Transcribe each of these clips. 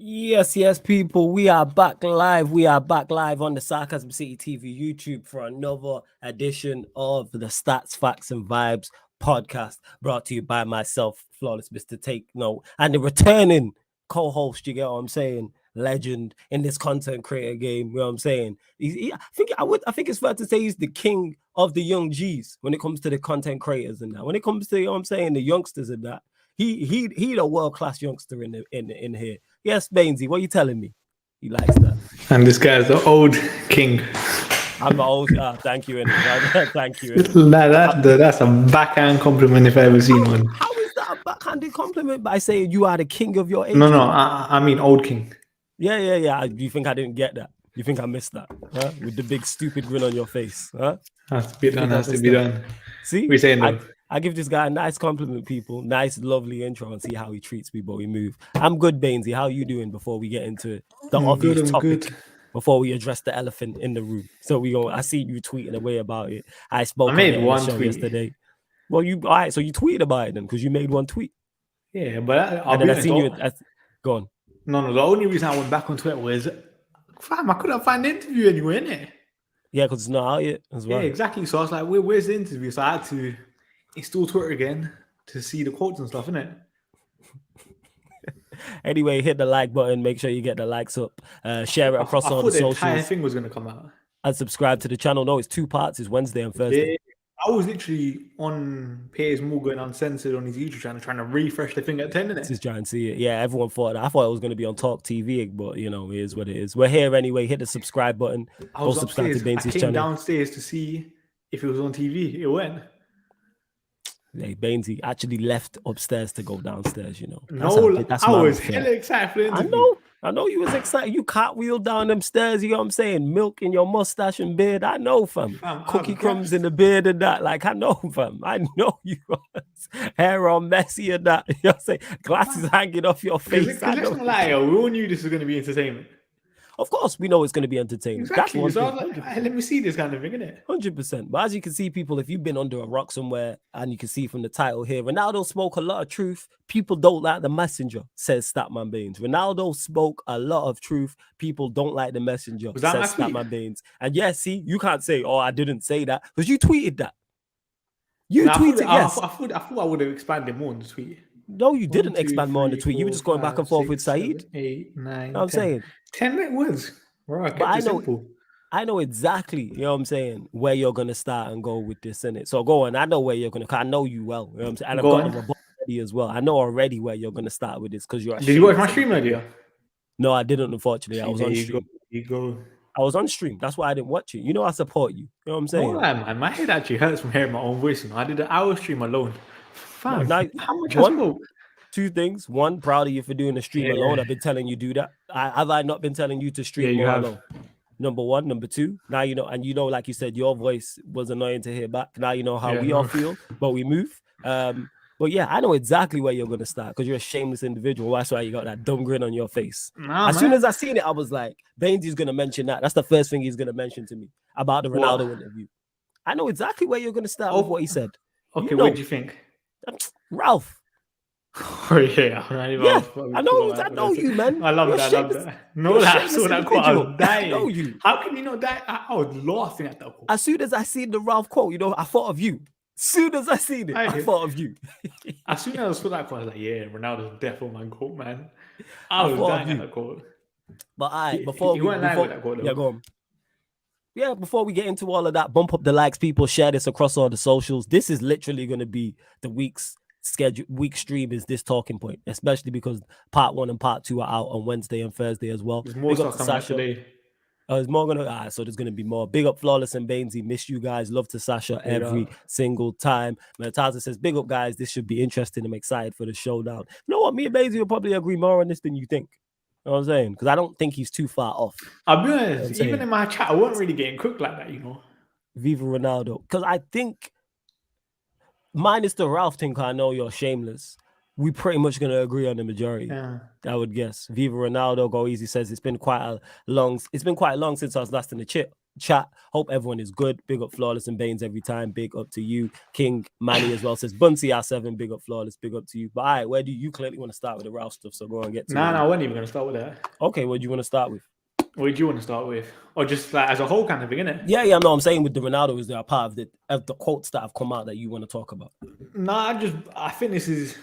Yes, people. We are back live. We are back live on the Sarcasm City TV YouTube for another edition of the Stats, Facts, and Vibes podcast, brought to you by myself, Flawless Mr. Take Note, and the returning co-host. You get what I'm saying? Legend in this content creator game. You know what I'm saying? I think it's fair to say he's the king of the young G's when it comes to the content creators and that. When it comes to, you know what I'm saying, the youngsters and that. He the world-class youngster in here. Yes, Bainsy, what are you telling me? He likes that. And this guy's the old king. I'm the old. Thank you, thank you. That's a backhand compliment if I ever seen one. How is that a backhanded compliment by saying you are the king of your age? No, I mean old king. Yeah. You think I didn't get that? You think I missed that? Huh? With the big stupid grin on your face, huh? Has to be done. See, we're saying though. I give this guy a nice compliment, people. Nice, lovely intro, and see how he treats me, but we move. I'm good, Bainsy. How are you doing before we get into the obvious topic? Good. Before we address the elephant in the room. So I see you tweeting away about it. I made one tweet yesterday. Well, all right, so you tweeted about it then, because you made one tweet. Yeah, but I seen you. Go on. No, the only reason I went back on Twitter was, fam, I couldn't find the interview anywhere, innit? Yeah, because it's not out yet as well. Yeah, exactly. So I was like, where's the interview? So I had to install Twitter again to see the quotes and stuff, innit? Anyway, hit the like button. Make sure you get the likes up. Share it across all the socials. The entire thing was going to come out. And subscribe to the channel. No, it's 2 parts. It's Wednesday and Thursday. Yeah, I was literally on Piers Morgan Uncensored on his YouTube channel trying to refresh the thing at 10 minutes. Just trying to see it. Yeah, everyone thought that. I thought it was going to be on Talk TV, but you know, it is what it is. We're here anyway. Hit the subscribe button. Go subscribe to Bains' channel. I came downstairs to see if it was on TV. It went. Hey, Bainsy actually left upstairs to go downstairs, you know. I was hella excited for the interview. I know you was excited. You cartwheeled down them stairs, you know what I'm saying? Milk in your mustache and beard. I know, fam. Cookie crumbs in the beard and that. Like, I know, fam. I know you was. Hair all messy and that. You know what I'm saying? Glasses hanging off your face. Let's not lie, we all knew this was going to be entertainment. Of course, we know it's going to be entertaining. Exactly. That's so I was like, hey, let me see this kind of thing, innit? 100%. But as you can see, people, if you've been under a rock somewhere, and you can see from the title here, Ronaldo spoke a lot of truth. People don't like the messenger, says Statman Bains. Ronaldo spoke a lot of truth. People don't like the messenger, says Statman Bains. And yes, see, you can't say, oh, I didn't say that, because you tweeted that. Tweeted, yes. I thought I would have expanded more on the tweet. No, you didn't expand more on the tweet. You were just going back and forth with Saeed. 7, 8, 9, you know I'm saying 10 words. Right, I know exactly, you know what I'm saying, where you're gonna start and go with this, innit? So go on. I know where you're gonna. I know you well. You know what I'm saying, and I've got a report ready as well. I know already where you're gonna start with this because you're. Did you watch my stream earlier? No, I didn't. Unfortunately, I was on stream. You go. I was on stream. That's why I didn't watch it. You know, I support you. You know what I'm saying? No, man, my head actually hurts from hearing my own voice. I did an hour stream alone. Fam, now, how much? 2 things. 1, proud of you for doing the stream alone. I've been telling you do that. Have I not been telling you to stream more alone? Number 1. Number 2, now you know, and you know, like you said, your voice was annoying to hear back. Now you know how we all feel, but we move. But yeah, I know exactly where you're gonna start because you're a shameless individual. That's why you got that dumb grin on your face. Soon as I seen it, I was like, Bainsy's gonna mention that. That's the first thing he's gonna mention to me about the Ronaldo interview. I know exactly where you're gonna start with what he said. Okay, what do you think? Ralph. Oh yeah, I know you, man. I love that. No, I saw that quote. I was dying. I know you. How can you not die? I was laughing at that quote. As soon as I seen the Ralph quote, you know, I thought of you. As soon as I seen it, I thought of you. As soon as I saw that quote, I was like, yeah, Ronaldo's definitely my quote, man. I was dying at that quote. But before you weren't lying with that quote, though. Yeah, go on. Yeah, before we get into all of that, bump up the likes, people. Share this across all the socials. This is literally going to be the week's stream is this talking point, especially because part 1 and part 2 are out on Wednesday and Thursday as well. There's more stuff coming out today. There's more gonna so there's gonna be more. Big up Flawless and Bainsy. Miss you guys. Love to Sasha every single time. Metaza says, big up guys. This should be interesting. I'm excited for the showdown. You know what? Me and Bainsy will probably agree more on this than you think. You know what I'm saying? Because I don't think he's too far off. I'll be honest, even in my chat, I wasn't really getting cooked like that, you know. Viva Ronaldo. Because I think minus the Ralph thing, I know you're shameless. We pretty much gonna agree on the majority. Yeah. I would guess. Viva Ronaldo, Go Easy says it's been quite long since I was last in the chip. chat. Hope everyone is good. Big up Flawless and Bains every time. Big up to you. King Manny as well says Bunsey R7. Big up Flawless. Big up to you. But all right, where do you clearly want to start with the Ralph stuff? So go and get to it. I wasn't even going to start with that. Okay, what do you want to start with? What do you want to start with? Or just like as a whole kind of thing, innit? Yeah, no, I'm saying with the Ronaldo, is there a part of the quotes that have come out that you want to talk about? I think this is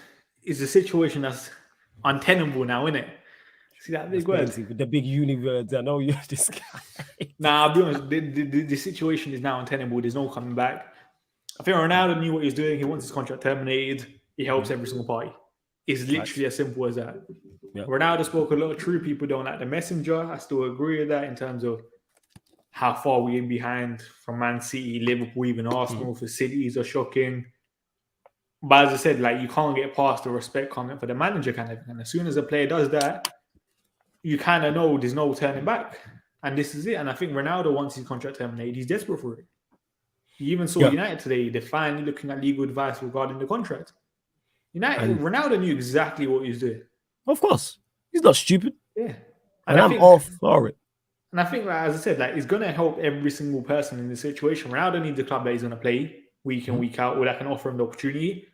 a situation that's untenable now, innit? See that big word? The big uni words. I know you're this guy. I'll be honest, the situation is now untenable. There's no coming back. I think Ronaldo knew what he was doing. He wants his contract terminated. He helps every single party. It's literally as simple as that. Yep. Ronaldo spoke a lot of true. People don't like the messenger. I still agree with that in terms of how far we're behind from Man City, Liverpool, even Arsenal. Facilities are shocking. But as I said, like, you can't get past the respect comment for the manager kind of thing. And as soon as a player does that, you kind of know there's no turning back. And this is it. And I think Ronaldo wants his contract terminated. He's desperate for it. You even saw United today. They're finally looking at legal advice regarding the contract. Ronaldo knew exactly what he was doing. Of course. He's not stupid. Yeah. And I'm all for it. And I think, as I said, it's going to help every single person in this situation. Ronaldo needs a club that he's going to play week in, week out, or that can offer him the opportunity.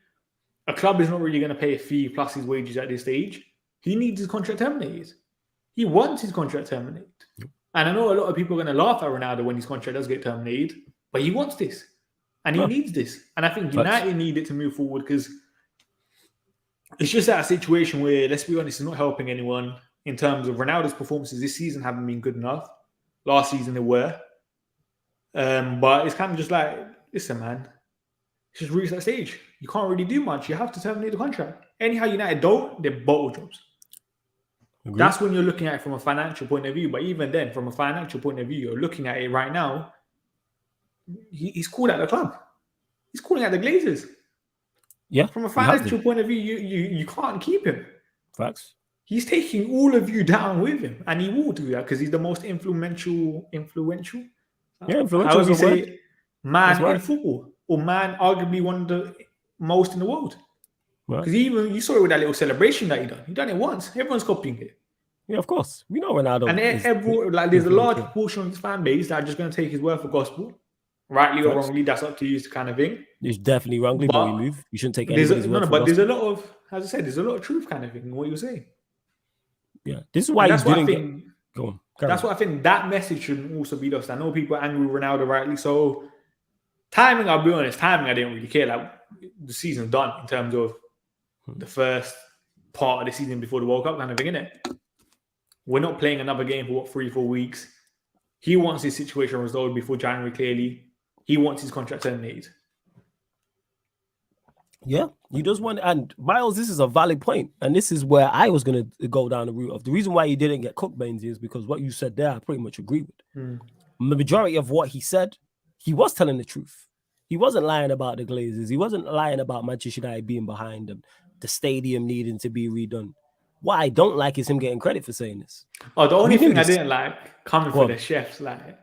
A club is not really going to pay a fee plus his wages at this stage. He needs his contract terminated. He wants his contract terminated. And I know a lot of people are going to laugh at Ronaldo when his contract does get terminated, but he wants this. And he needs this. And I think United need it to move forward because it's just that situation where, let's be honest, it's not helping anyone in terms of Ronaldo's performances this season haven't been good enough. Last season they were. But it's kind of just like, listen, man, it's just reached that stage. You can't really do much. You have to terminate the contract. Anyhow, United don't, they're bottle jobs. Agreed. That's when you're looking at it from a financial point of view. But even then, from a financial point of view, you're looking at it right now. He's called out the club. He's calling out the Glazers. Yeah. From a financial point of view, you can't keep him. Facts. He's taking all of you down with him, and he will do that because he's the most influential. Yeah, influential. How would you say man in football, or man arguably one of the most in the world? Because even you saw it with that little celebration that he done it once. Everyone's copying it. Yeah, of course. We know Ronaldo. And there's a large portion of his fan base that are just going to take his word for gospel. Rightly or wrongly, that's up to you, kind of thing. It's definitely wrongly, but we move. You shouldn't take anybody's word for gospel. There's a lot of, as I said, there's a lot of truth kind of thing in what you're saying. Yeah, this is why you didn't get... Go on. That's what I think. That message shouldn't also be lost. I know people are angry with Ronaldo, rightly so. Timing, I'll be honest, I didn't really care. Like, the season's done in terms of the first part of the season before the World Cup kind of thing, innit? We're not playing another game for 3-4 weeks. He wants his situation resolved before January, clearly. He wants his contract terminated. Yeah, he does want, and Miles, this is a valid point, and this is where I was going to go down the route of the reason why he didn't get cooked, Bains, is because what you said there, I pretty much agree with. The majority of what he said, he was telling the truth. He wasn't lying about the Glazers. He wasn't lying about Manchester United being behind them, the stadium needing to be redone. What I don't like is him getting credit for saying this. Oh, the only thing I didn't like, coming from the chefs, like,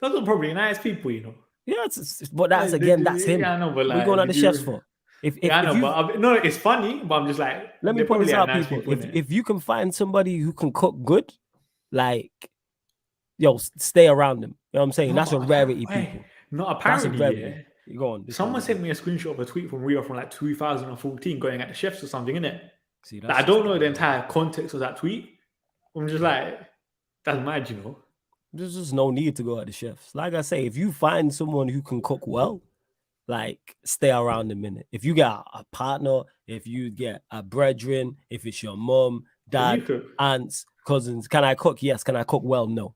those are probably nice people, you know. Yeah, but that's him. Yeah, I know, but like, we're going at the chefs for. It's funny, but I'm just like, let me point this out, nice people. If you can find somebody who can cook good, like, stay around them. You know what I'm saying? That's a rarity, people. Not apparently. You go on. Someone sent me a screenshot of a tweet from Rio from like 2014 going at the chefs or something, innit? See, I don't know the entire context of that tweet. I'm just like, that's mad, you know? There's just no need to go at the chefs. Like I say, if you find someone who can cook well, like, stay around a minute. If you get a partner, if you get a brethren, if it's your mom, dad, aunts, cousins, can I cook? Yes. Can I cook well? No.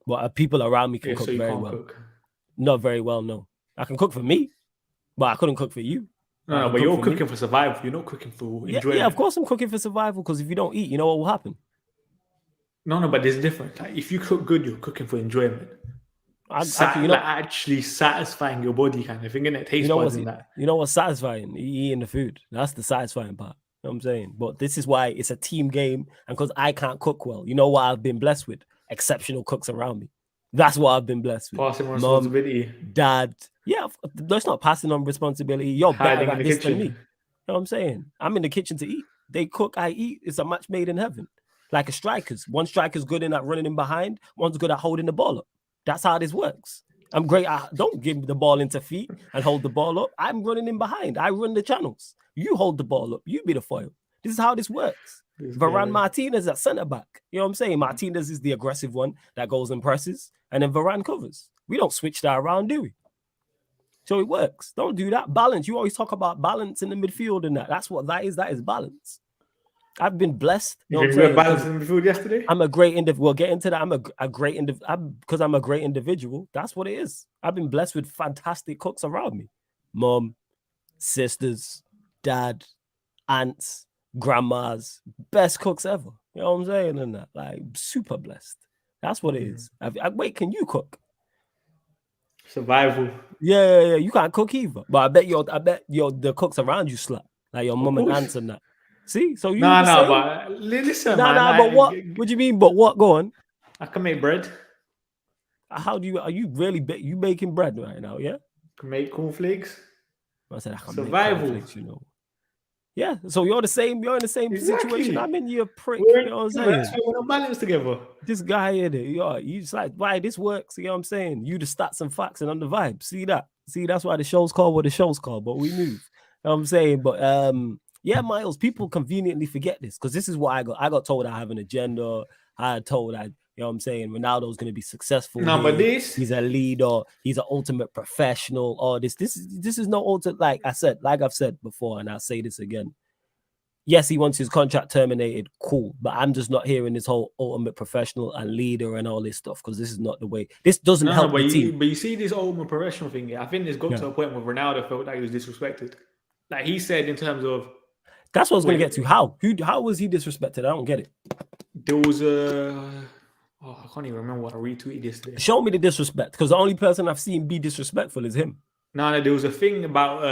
But people around me can cook very well. Not very well, no. I can cook for me, but I couldn't cook for you. No, but you're cooking for survival. You're not cooking for enjoyment. Yeah, of course I'm cooking for survival, because if you don't eat, you know what will happen? No, but there's a difference. Like, if you cook good, you're cooking for enjoyment. Actually satisfying your body kind of thing, and it tastes that. You know what's satisfying? Eating the food. That's the satisfying part. You know what I'm saying? But this is why it's a team game, and because I can't cook well, you know what I've been blessed with? Exceptional cooks around me. That's what I've been blessed with. Passing responsibility. Mom, dad. Yeah, that's not passing on responsibility. You're better at this than me. You know what I'm saying? I'm in the kitchen to eat. They cook, I eat. It's a match made in heaven. Like a strikers. One striker's good in at running in behind. One's good at holding the ball up. That's how this works. I'm great. Don't give me the ball into feet and hold the ball up. I'm running in behind. I run the channels. You hold the ball up. You be the foil. This is how this works. Varane Martinez at centre back. You know what I'm saying? Martinez is the aggressive one that goes and presses, and then Varane covers. We don't switch that around, do we? So it works. Don't do that. Balance. You always talk about balance in the midfield and that. That's what that is. That is balance. I've been blessed. You know what I'm saying? Balance in the midfield yesterday? I'm a great individual. We'll get into that. I'm a great individual because I'm a great individual. That's what it is. I've been blessed with fantastic cooks around me. Mom, sisters, dad, aunts, grandmas, best cooks ever. You know what I'm saying? And that, like, super blessed. That's what it is. Wait, can you cook? Survival. Yeah. You can't cook either. But I bet the cooks around you slap. Like your mom and aunts and that. See? So you but listen, man. But what? What do you mean? But what? Go on. I can make bread. Are you really you making bread right now? Yeah. Can make cornflakes. I said I can survival. Make cornflakes, you know. Yeah. So you're the same. You're in the same situation. I'm in. You a prick. You know what I'm saying? We're not balanced together. This guy here, you just like why this works. You know what I'm saying? You the stats and facts and on the vibe. See that? See, that's why the show's called what the show's called. But we move. You know what I'm saying? But yeah, Miles, people conveniently forget this because this is what I got. I got told I have an agenda. I had told you know what I'm saying, Ronaldo's going to be successful. No, but he's a leader. He's an ultimate professional. All this is no ultimate, like I've said before, and I'll say this again. Yes, he wants his contract terminated. Cool. But I'm just not hearing this whole ultimate professional and leader and all this stuff because this is not the way. This doesn't help the team. But you see this ultimate professional thing. I think this got to a point where Ronaldo felt like he was disrespected. Like he said in terms of... That's what I was going to get to. How was he disrespected? I don't get it. There was I can't even remember what I retweeted yesterday. Show me the disrespect because the only person I've seen be disrespectful is him. No, there was a thing about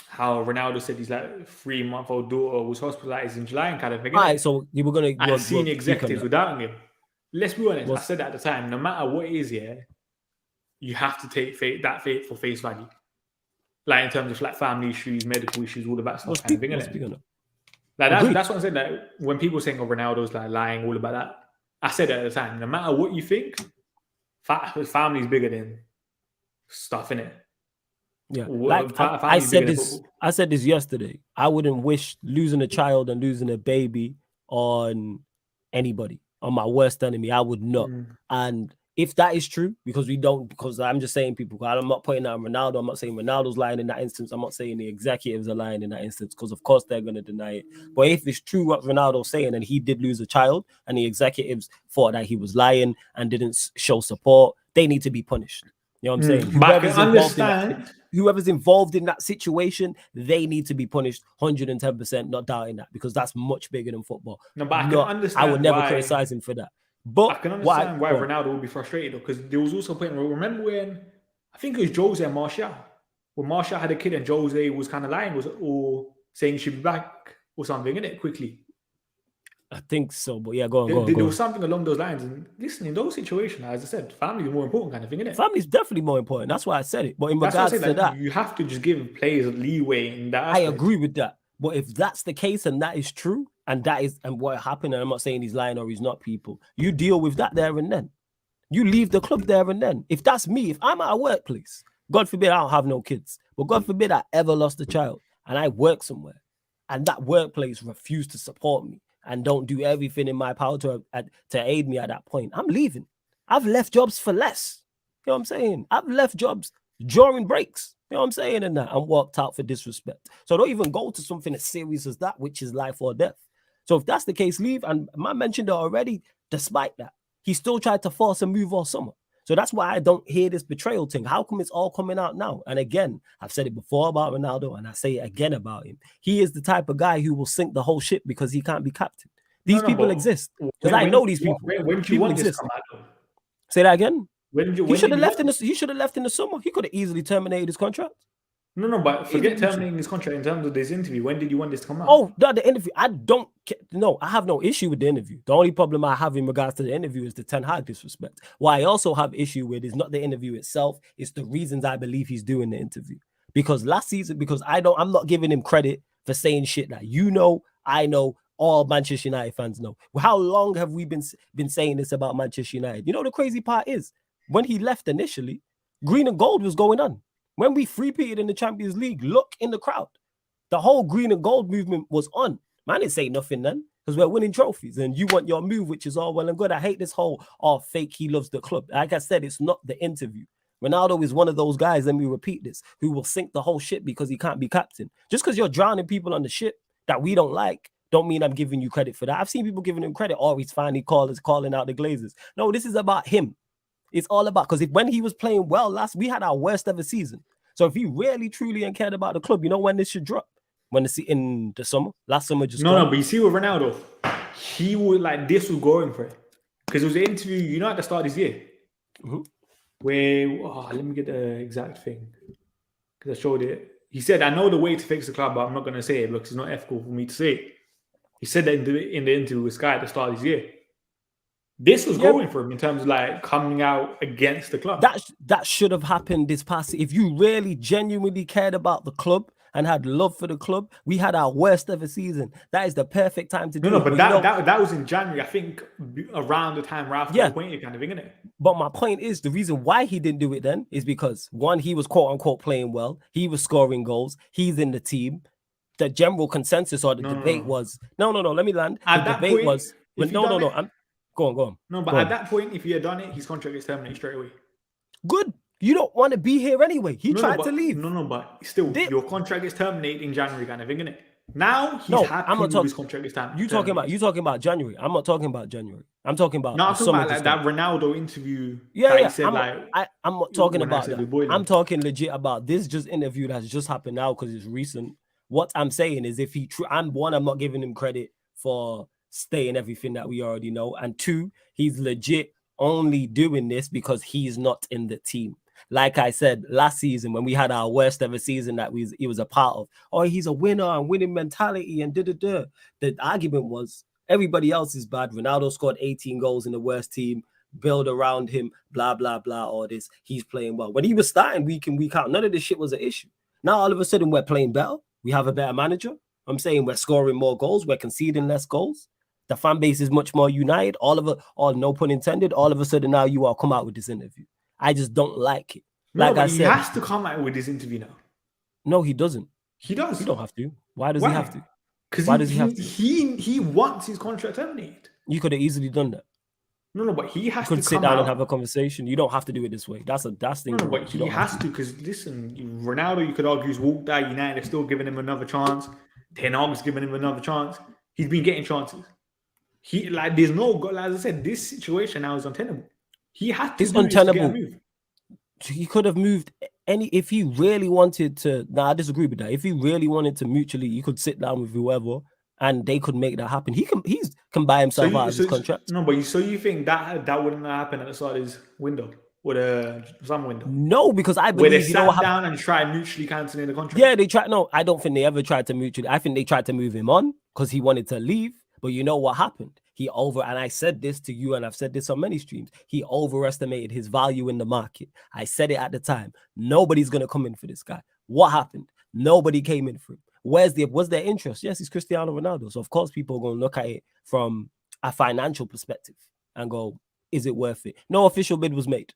how Ronaldo said his like 3-month-old daughter was hospitalized in July and kind of thing. All right, so you were going to... I've seen executives without him. Let's be honest, I said at the time, no matter what it is, you have to take that faith for face value. Like in terms of like family issues, medical issues, all of that stuff. Like that's what I said. Like when people saying Ronaldo's like lying, all about that, I said it at the time. No matter what you think, family's bigger than stuff, innit? Yeah, like I said this yesterday. I wouldn't wish losing a child and losing a baby on anybody, on my worst enemy. I would not. And if that is true, because I'm just saying people, I'm not putting that on Ronaldo. I'm not saying Ronaldo's lying in that instance. I'm not saying the executives are lying in that instance, because of course they're going to deny it. But if it's true what Ronaldo's saying and he did lose a child and the executives thought that he was lying and didn't show support, they need to be punished. You know what I'm saying? But I can understand. Whoever's involved in that situation, they need to be punished 110%, not doubting that, because that's much bigger than football. No, but I can understand. I would never criticize him for that. But I can understand why Ronaldo would be frustrated, because there was also a point where, remember when, I think it was Jose and Martial, when Martial had a kid and Jose was kind of lying, or saying he should be back or something, innit, quickly. I think so, but yeah, go on. There was something along those lines. And listen, in those situations, as I said, family is more important kind of thing, innit? Family is definitely more important. That's why I said it. But in regards to that, you have to just give players leeway in that aspect. I agree with that. But if that's the case and that is true, and what happened, and I'm not saying he's lying or he's not, people, you deal with that there and then. You leave the club there and then. If that's me, if I'm at a workplace, God forbid I don't have no kids, but God forbid I ever lost a child and I work somewhere and that workplace refused to support me and don't do everything in my power to aid me at that point, I'm leaving. I've left jobs for less. You know what I'm saying? I've left jobs during breaks. You know what I'm saying? And walked out for disrespect. So don't even go to something as serious as that, which is life or death. So if that's the case, leave. And I mentioned it already, despite that, he still tried to force a move all summer. So that's why I don't hear this betrayal thing. How come it's all coming out now? And again, I've said it before about Ronaldo, and I say it again about him. He is the type of guy who will sink the whole ship because he can't be captain. These people exist. Because I know these people. When do you want this to come out? Say that again? He should have left in the summer. He could have easily terminated his contract. No, but forget terminating his contract in terms of this interview. When did you want this to come out? Oh, the interview. I have no issue with the interview. The only problem I have in regards to the interview is the Ten Hag disrespect. What I also have issue with is not the interview itself, it's the reasons I believe he's doing the interview. Because last season, I'm not giving him credit for saying shit that I know, all Manchester United fans know. How long have we been saying this about Manchester United? You know, the crazy part is, when he left initially, green and gold was going on. When we three-peated in the Champions League, look in the crowd. The whole green and gold movement was on. Man didn't say nothing then because we're winning trophies and you want your move, which is all well and good. I hate this whole, fake, he loves the club. Like I said, it's not the interview. Ronaldo is one of those guys, let me repeat this, who will sink the whole ship because he can't be captain. Just because you're drowning people on the ship that we don't like, don't mean I'm giving you credit for that. I've seen people giving him credit. Oh, he's finally calling out the Glazers. No, this is about him. It's all about, because when he was playing well we had our worst ever season. So if he really, truly and cared about the club, you know when this should drop? When in the summer? Last summer just No, but you see with Ronaldo, he would this was going for it. Because it was an interview, at the start of this year. Mm-hmm. Where, let me get the exact thing. Because I showed it. He said, I know the way to fix the club, but I'm not going to say it because it's not ethical for me to say it. He said that in the interview with Sky at the start of this year. This was going for him in terms of coming out against the club. That should have happened this past. If you really genuinely cared about the club and had love for the club, we had our worst ever season. That is the perfect time to do it. No, but that was in January. I think around the time Ralph got appointed, kind of thing, isn't it? But my point is, the reason why he didn't do it then is because, one, he was quote unquote playing well. He was scoring goals. He's in the team. The general consensus or the debate was no. Let me land. At the debate was go on. No, but at that point, if he had done it, his contract is terminated straight away. Good. You don't want to be here anyway. He tried to leave. No, but still, your contract is terminated in January, kind of thing, isn't it? Now he's happy with his contract is terminated. You talking about January? I'm not talking about January. I'm talking about. No, I'm talking about that Ronaldo interview. Yeah. I'm not talking about that. I'm talking legit about this interview that's just happened now because it's recent. What I'm saying is, if I'm not giving him credit for saying everything that we already know, and two, he's legit only doing this because he's not in the team. Like I said last season, when we had our worst ever season that he was a part of, he's a winner and winning mentality and da-da-da. The argument was everybody else is bad. Ronaldo scored 18 goals in the worst team, build around him, blah, blah, blah, all this. He's playing well. When he was starting week in, week out, none of this shit was an issue. Now, all of a sudden, we're playing better. We have a better manager. I'm saying we're scoring more goals. We're conceding less goals. The fan base is much more united. No pun intended, all of a sudden now you all come out with this interview. I just don't like it. He has to come out with this interview now. No, he doesn't. He does. He don't have to. Why does he have to? Because why does he have to? He wants his contract terminated. You could have easily done that. No, but he has to sit down and have a conversation. You don't have to do it this way. That's thing. No, but he has to, because listen, Ronaldo, you could argue, he's walked out. United are still giving him another chance. Ten Hag's giving him another chance. He's been getting chances. There's no goal. As I said, this situation now is untenable. He had to. It's untenable. He could have moved if he really wanted to. I disagree with that. If he really wanted to mutually, you could sit down with whoever and they could make that happen. He can buy himself out of his contract. No, but so you think that wouldn't happen at the start of his window? With a summer window? No, because I believe where they sat down and tried mutually cancelling the contract. Yeah, they tried. No, I don't think they ever tried to mutually. I think they tried to move him on because he wanted to leave. But you know what happened? And I said this to you, and I've said this on many streams. He overestimated his value in the market. I said it at the time. Nobody's gonna come in for this guy. What happened? Nobody came in for him. Was their interest? Yes, he's Cristiano Ronaldo. So of course people are gonna look at it from a financial perspective and go, is it worth it? No official bid was made.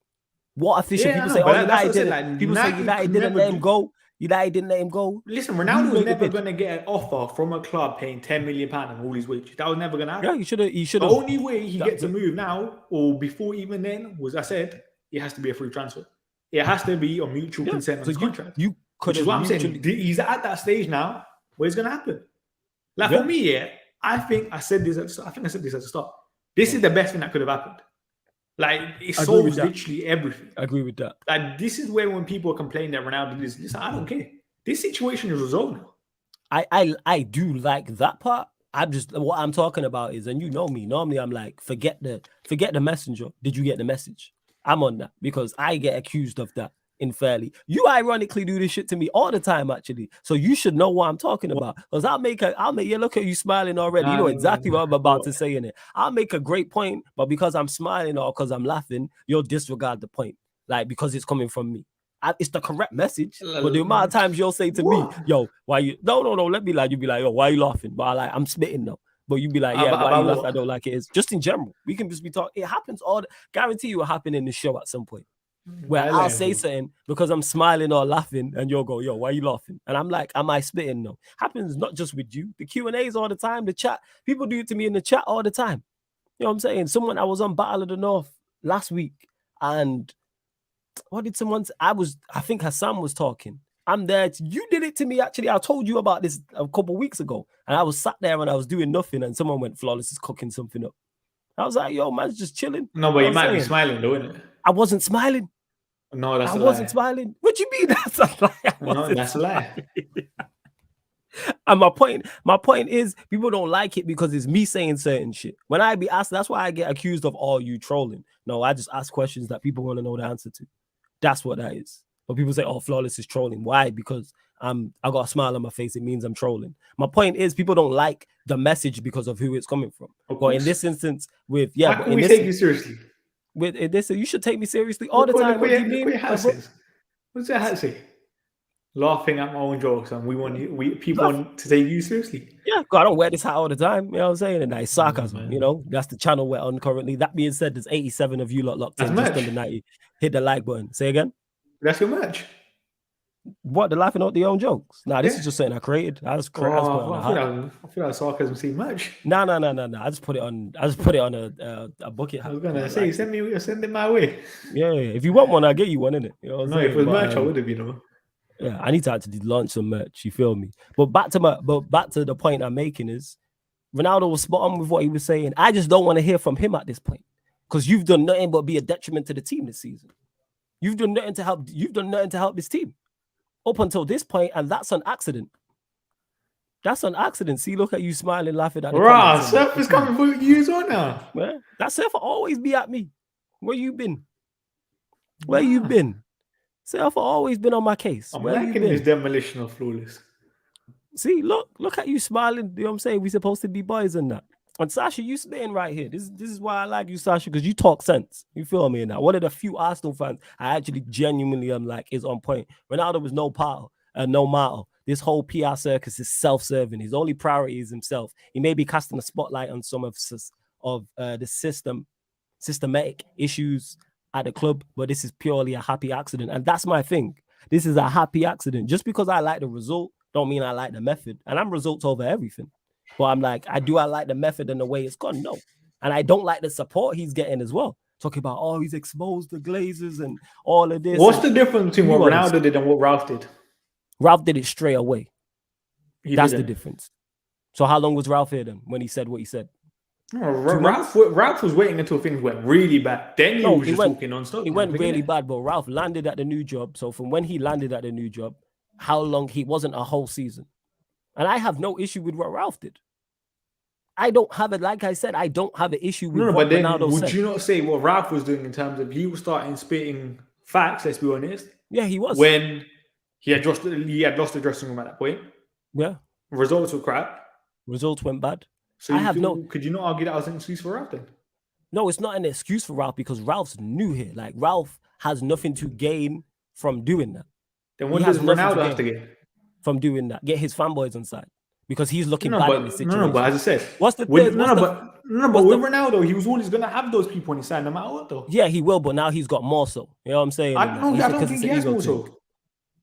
What official? People say, United didn't. People say United didn't let him go. United didn't let him go. Listen, Ronaldo was never going to get an offer from a club paying £10 million and all his wages. That was never going to happen. Yeah, he should have. The only way he gets to move now, or before even then, was, I said, it has to be a free transfer. It has to be a mutual consent on his contract. Which is what I'm saying. He's at that stage now where it's going to happen. For me, I think I said this at the start. This is the best thing that could have happened. It solves literally everything. I agree with that. This is when people complain that Ronaldo is, listen, I don't care. This situation is resolved now. I do like that part. What I'm talking about is, and you know me, normally I'm like, forget the messenger. Did you get the message? I'm on that because I get accused of that unfairly. You ironically do this shit to me all the time, actually. So you should know what I'm talking about. Because I'll make you look at you smiling already. You know exactly what I'm about to say in it. I'll make a great point, but because I'm smiling or because I'm laughing, you'll disregard the point. Because it's coming from me. It's the correct message. But the amount of times you'll say to me, yo, why you no, let me lie. You'll be like, yo, why are you laughing? But I'm spitting though. But you'd be like, yeah, About- why you about laughing? what? I don't like it. It's just in general. We can just be talking. It happens guarantee you it happen in the show at some point. Where I I'll like say it. something because I'm smiling or laughing, and you'll go, yo, why are you laughing? And I'm like, am I spitting? No. Happens not just with you. The Q&As all the time, the chat. People do it to me in the chat all the time. You know what I'm saying? I was on Battle of the North last week, and what did someone say? I think Hassan was talking. I'm there. You did it to me, actually. I told you about this a couple of weeks ago. And I was sat there and I was doing nothing, and someone went, Flawless is cooking something up. I was like, yo, man's just chilling. No, but You know you what might I'm be saying? smiling though, isn't it? I wasn't smiling. No, that's I a wasn't lie. smiling. What do you mean that's a lie? I No, wasn't that's a lie. And my point is, people don't like it because it's me saying certain shit. When I be asked, that's why I get accused of all you trolling. No, I just ask questions that people want to know the answer to. That's what that is. But people say, oh, Flawless is trolling. Why? Because I got a smile on my face. It means I'm trolling. My point is, people don't like the message because of who it's coming from. But in this instance, why can we take you seriously? With this, you should take me seriously all the time. What do you mean? Look what your hat says. What does that hat say? Laughing at my own jokes, and people want to take you seriously. Yeah, I don't wear this hat all the time. You know what I'm saying? And that's sarcasm. You know, that's the channel we're on currently. That being said, there's 87 of you lot locked in, just under 90. Hit the like button. Say again. That's your merch. What? They're laughing at their own jokes? Nah, this is just something I created. I just put it on I feel like sarcasm see merch. No. I just put it on. A bucket hat. I was gonna say, send it my way. Yeah. If you want one, I'll get you one, innit? You know what I'm saying? If it was merch, I would have, Yeah, I need to actually launch some merch. You feel me? But back to the point I'm making is, Ronaldo was spot on with what he was saying. I just don't want to hear from him at this point, because you've done nothing but be a detriment to the team this season. You've done nothing to help this team up until this point, and that's an accident. That's an accident. See, look at you smiling, laughing at the comments. Surf is coming for you as well now. Yeah, that Surf will always be at me. Where you been? Where you been? Surf always been on my case. I'm liking this demolition of Flawless. See, look at you smiling. You know what I'm saying? We supposed to be boys and that. And Sasha, you spitting right here. This is why I like you, Sasha, because you talk sense. You feel me? Now, one of the few Arsenal fans I actually genuinely am like is on point. Ronaldo was no matter. This whole PR circus is self-serving. His only priority is himself. He may be casting a spotlight on some of the systematic issues at the club, but this is purely a happy accident. And that's my thing. This is a happy accident. Just because I like the result don't mean I like the method. And I'm results over everything. But I'm like, I like the method and the way it's gone. No. And I don't like the support he's getting as well. Talking about, oh, he's exposed the Glazers and all of this. What's the difference between what Ronaldo did and what Ralph did? Ralph did it straight away. That's the difference. So how long was Ralph here then when he said what he said? No, Ralph was waiting until things went really bad. Then he was just talking non-stop. He went really bad, but Ralph landed at the new job. So from when he landed at the new job, how long? He wasn't a whole season. And I have no issue with what Ralph did. I don't have it. Like I said, I don't have an issue with what Ronaldo said. Would you not say what Ralph was doing in terms of he was starting spitting facts, let's be honest? Yeah, he was. When he had lost the dressing room at that point. Yeah. Results were crap. Results went bad. So could you not argue that was an excuse for Ralph then? No, it's not an excuse for Ralph because Ralph's new here. Like, Ralph has nothing to gain from doing that. Then what does Ronaldo have to gain? From doing that? Get his fanboys on side. Because he's looking bad in this situation. No, but as I said, but with Ronaldo, he was always going to have those people on his side no matter what, though. Yeah, he will, but now he's got more so. You know what I'm saying? I don't think he has more so.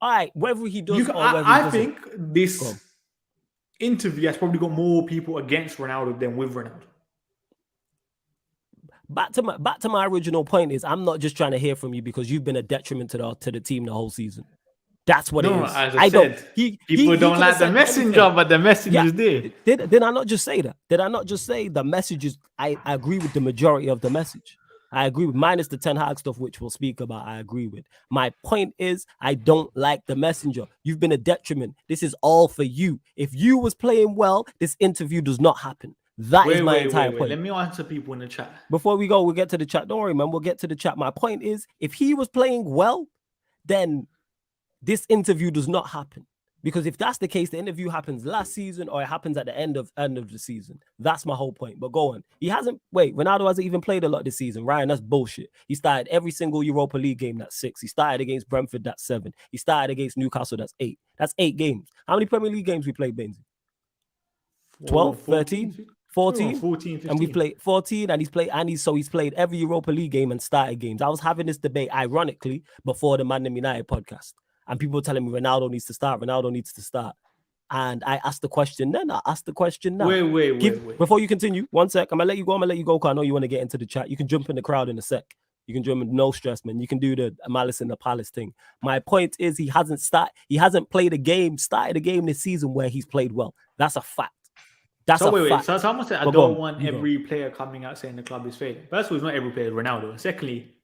All right, whether he does I think this interview has probably got more people against Ronaldo than with Ronaldo. Back to my original point is, I'm not just trying to hear from you because you've been a detriment to the team the whole season. That's what it is. As I said, people don't like the messenger, but the message is there. Did I not just say that? Did I not just say the message is? I agree with the majority of the message. I agree with minus the Ten Hag stuff, which we'll speak about. I agree with. My point is, I don't like the messenger. You've been a detriment. This is all for you. If you was playing well, this interview does not happen. That is my entire point. Let me answer people in the chat. Before we go, we'll get to the chat. Don't worry, man. We'll get to the chat. My point is, if he was playing well, then this interview does not happen. Because if that's the case, the interview happens last season or it happens at the end of the season. That's my whole point. But go on. Ronaldo hasn't even played a lot this season. Ryan, that's bullshit. He started every single Europa League game, that's 6. He started against Brentford, that's 7. He started against Newcastle, that's 8. That's 8 games. How many Premier League games we played, Bains? 12, 13, 14. 14, 15. And we played 14, and he's played every Europa League game and started games. I was having this debate, ironically, before the Man United podcast, and people were telling me Ronaldo needs to start. And I asked the question then. I asked the question now. Wait. Before you continue, one sec. I'm gonna let you go. Because I know you want to get into the chat. You can jump in the crowd in a sec. You can jump in, no stress, man. You can do the Malice in the Palace thing. My point is he hasn't started a game this season where he's played well. That's a fact. Fact. So someone said I don't want every player coming out saying the club is failing. First of all, it's not every player is Ronaldo. And secondly,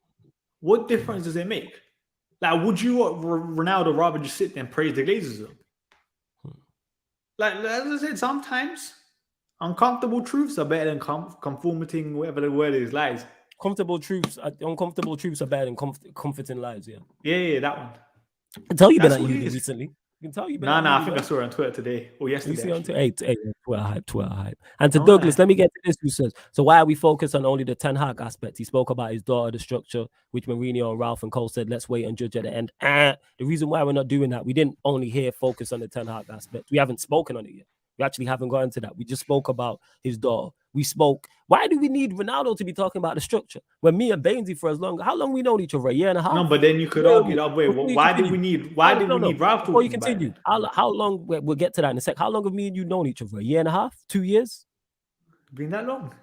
what difference does it make? Like, would you want Ronaldo rather just sit there and praise the Glazers? Like, as I said, sometimes uncomfortable truths are better than conforming, whatever the word is, lies. Uncomfortable truths are better than comforting lies. Yeah, that one. I can tell you've been at uni recently. I can tell you've been. I think I saw it on Twitter today or yesterday. You see on Twitter, Twitter hype. And to Douglas, let me get to this. Who says, so why are we focused on only the Ten Hag aspect? He spoke about his daughter, the structure, which Mourinho and Ralph and Cole said, let's wait and judge at the end. The reason why we're not doing that, we didn't only hear focus on the Ten Hag aspect. We haven't spoken on it yet. We actually haven't got into that. We just spoke about his daughter. Why do we need Ronaldo to be talking about the structure? When me and Bainsy how long we known each other? A year and a half? No, but then you could argue that way. Why did we need Ralph talking? Before you continue, how long, we'll get to that in a sec. How long have me and you known each other? A year and a half? 2 years? Been that long?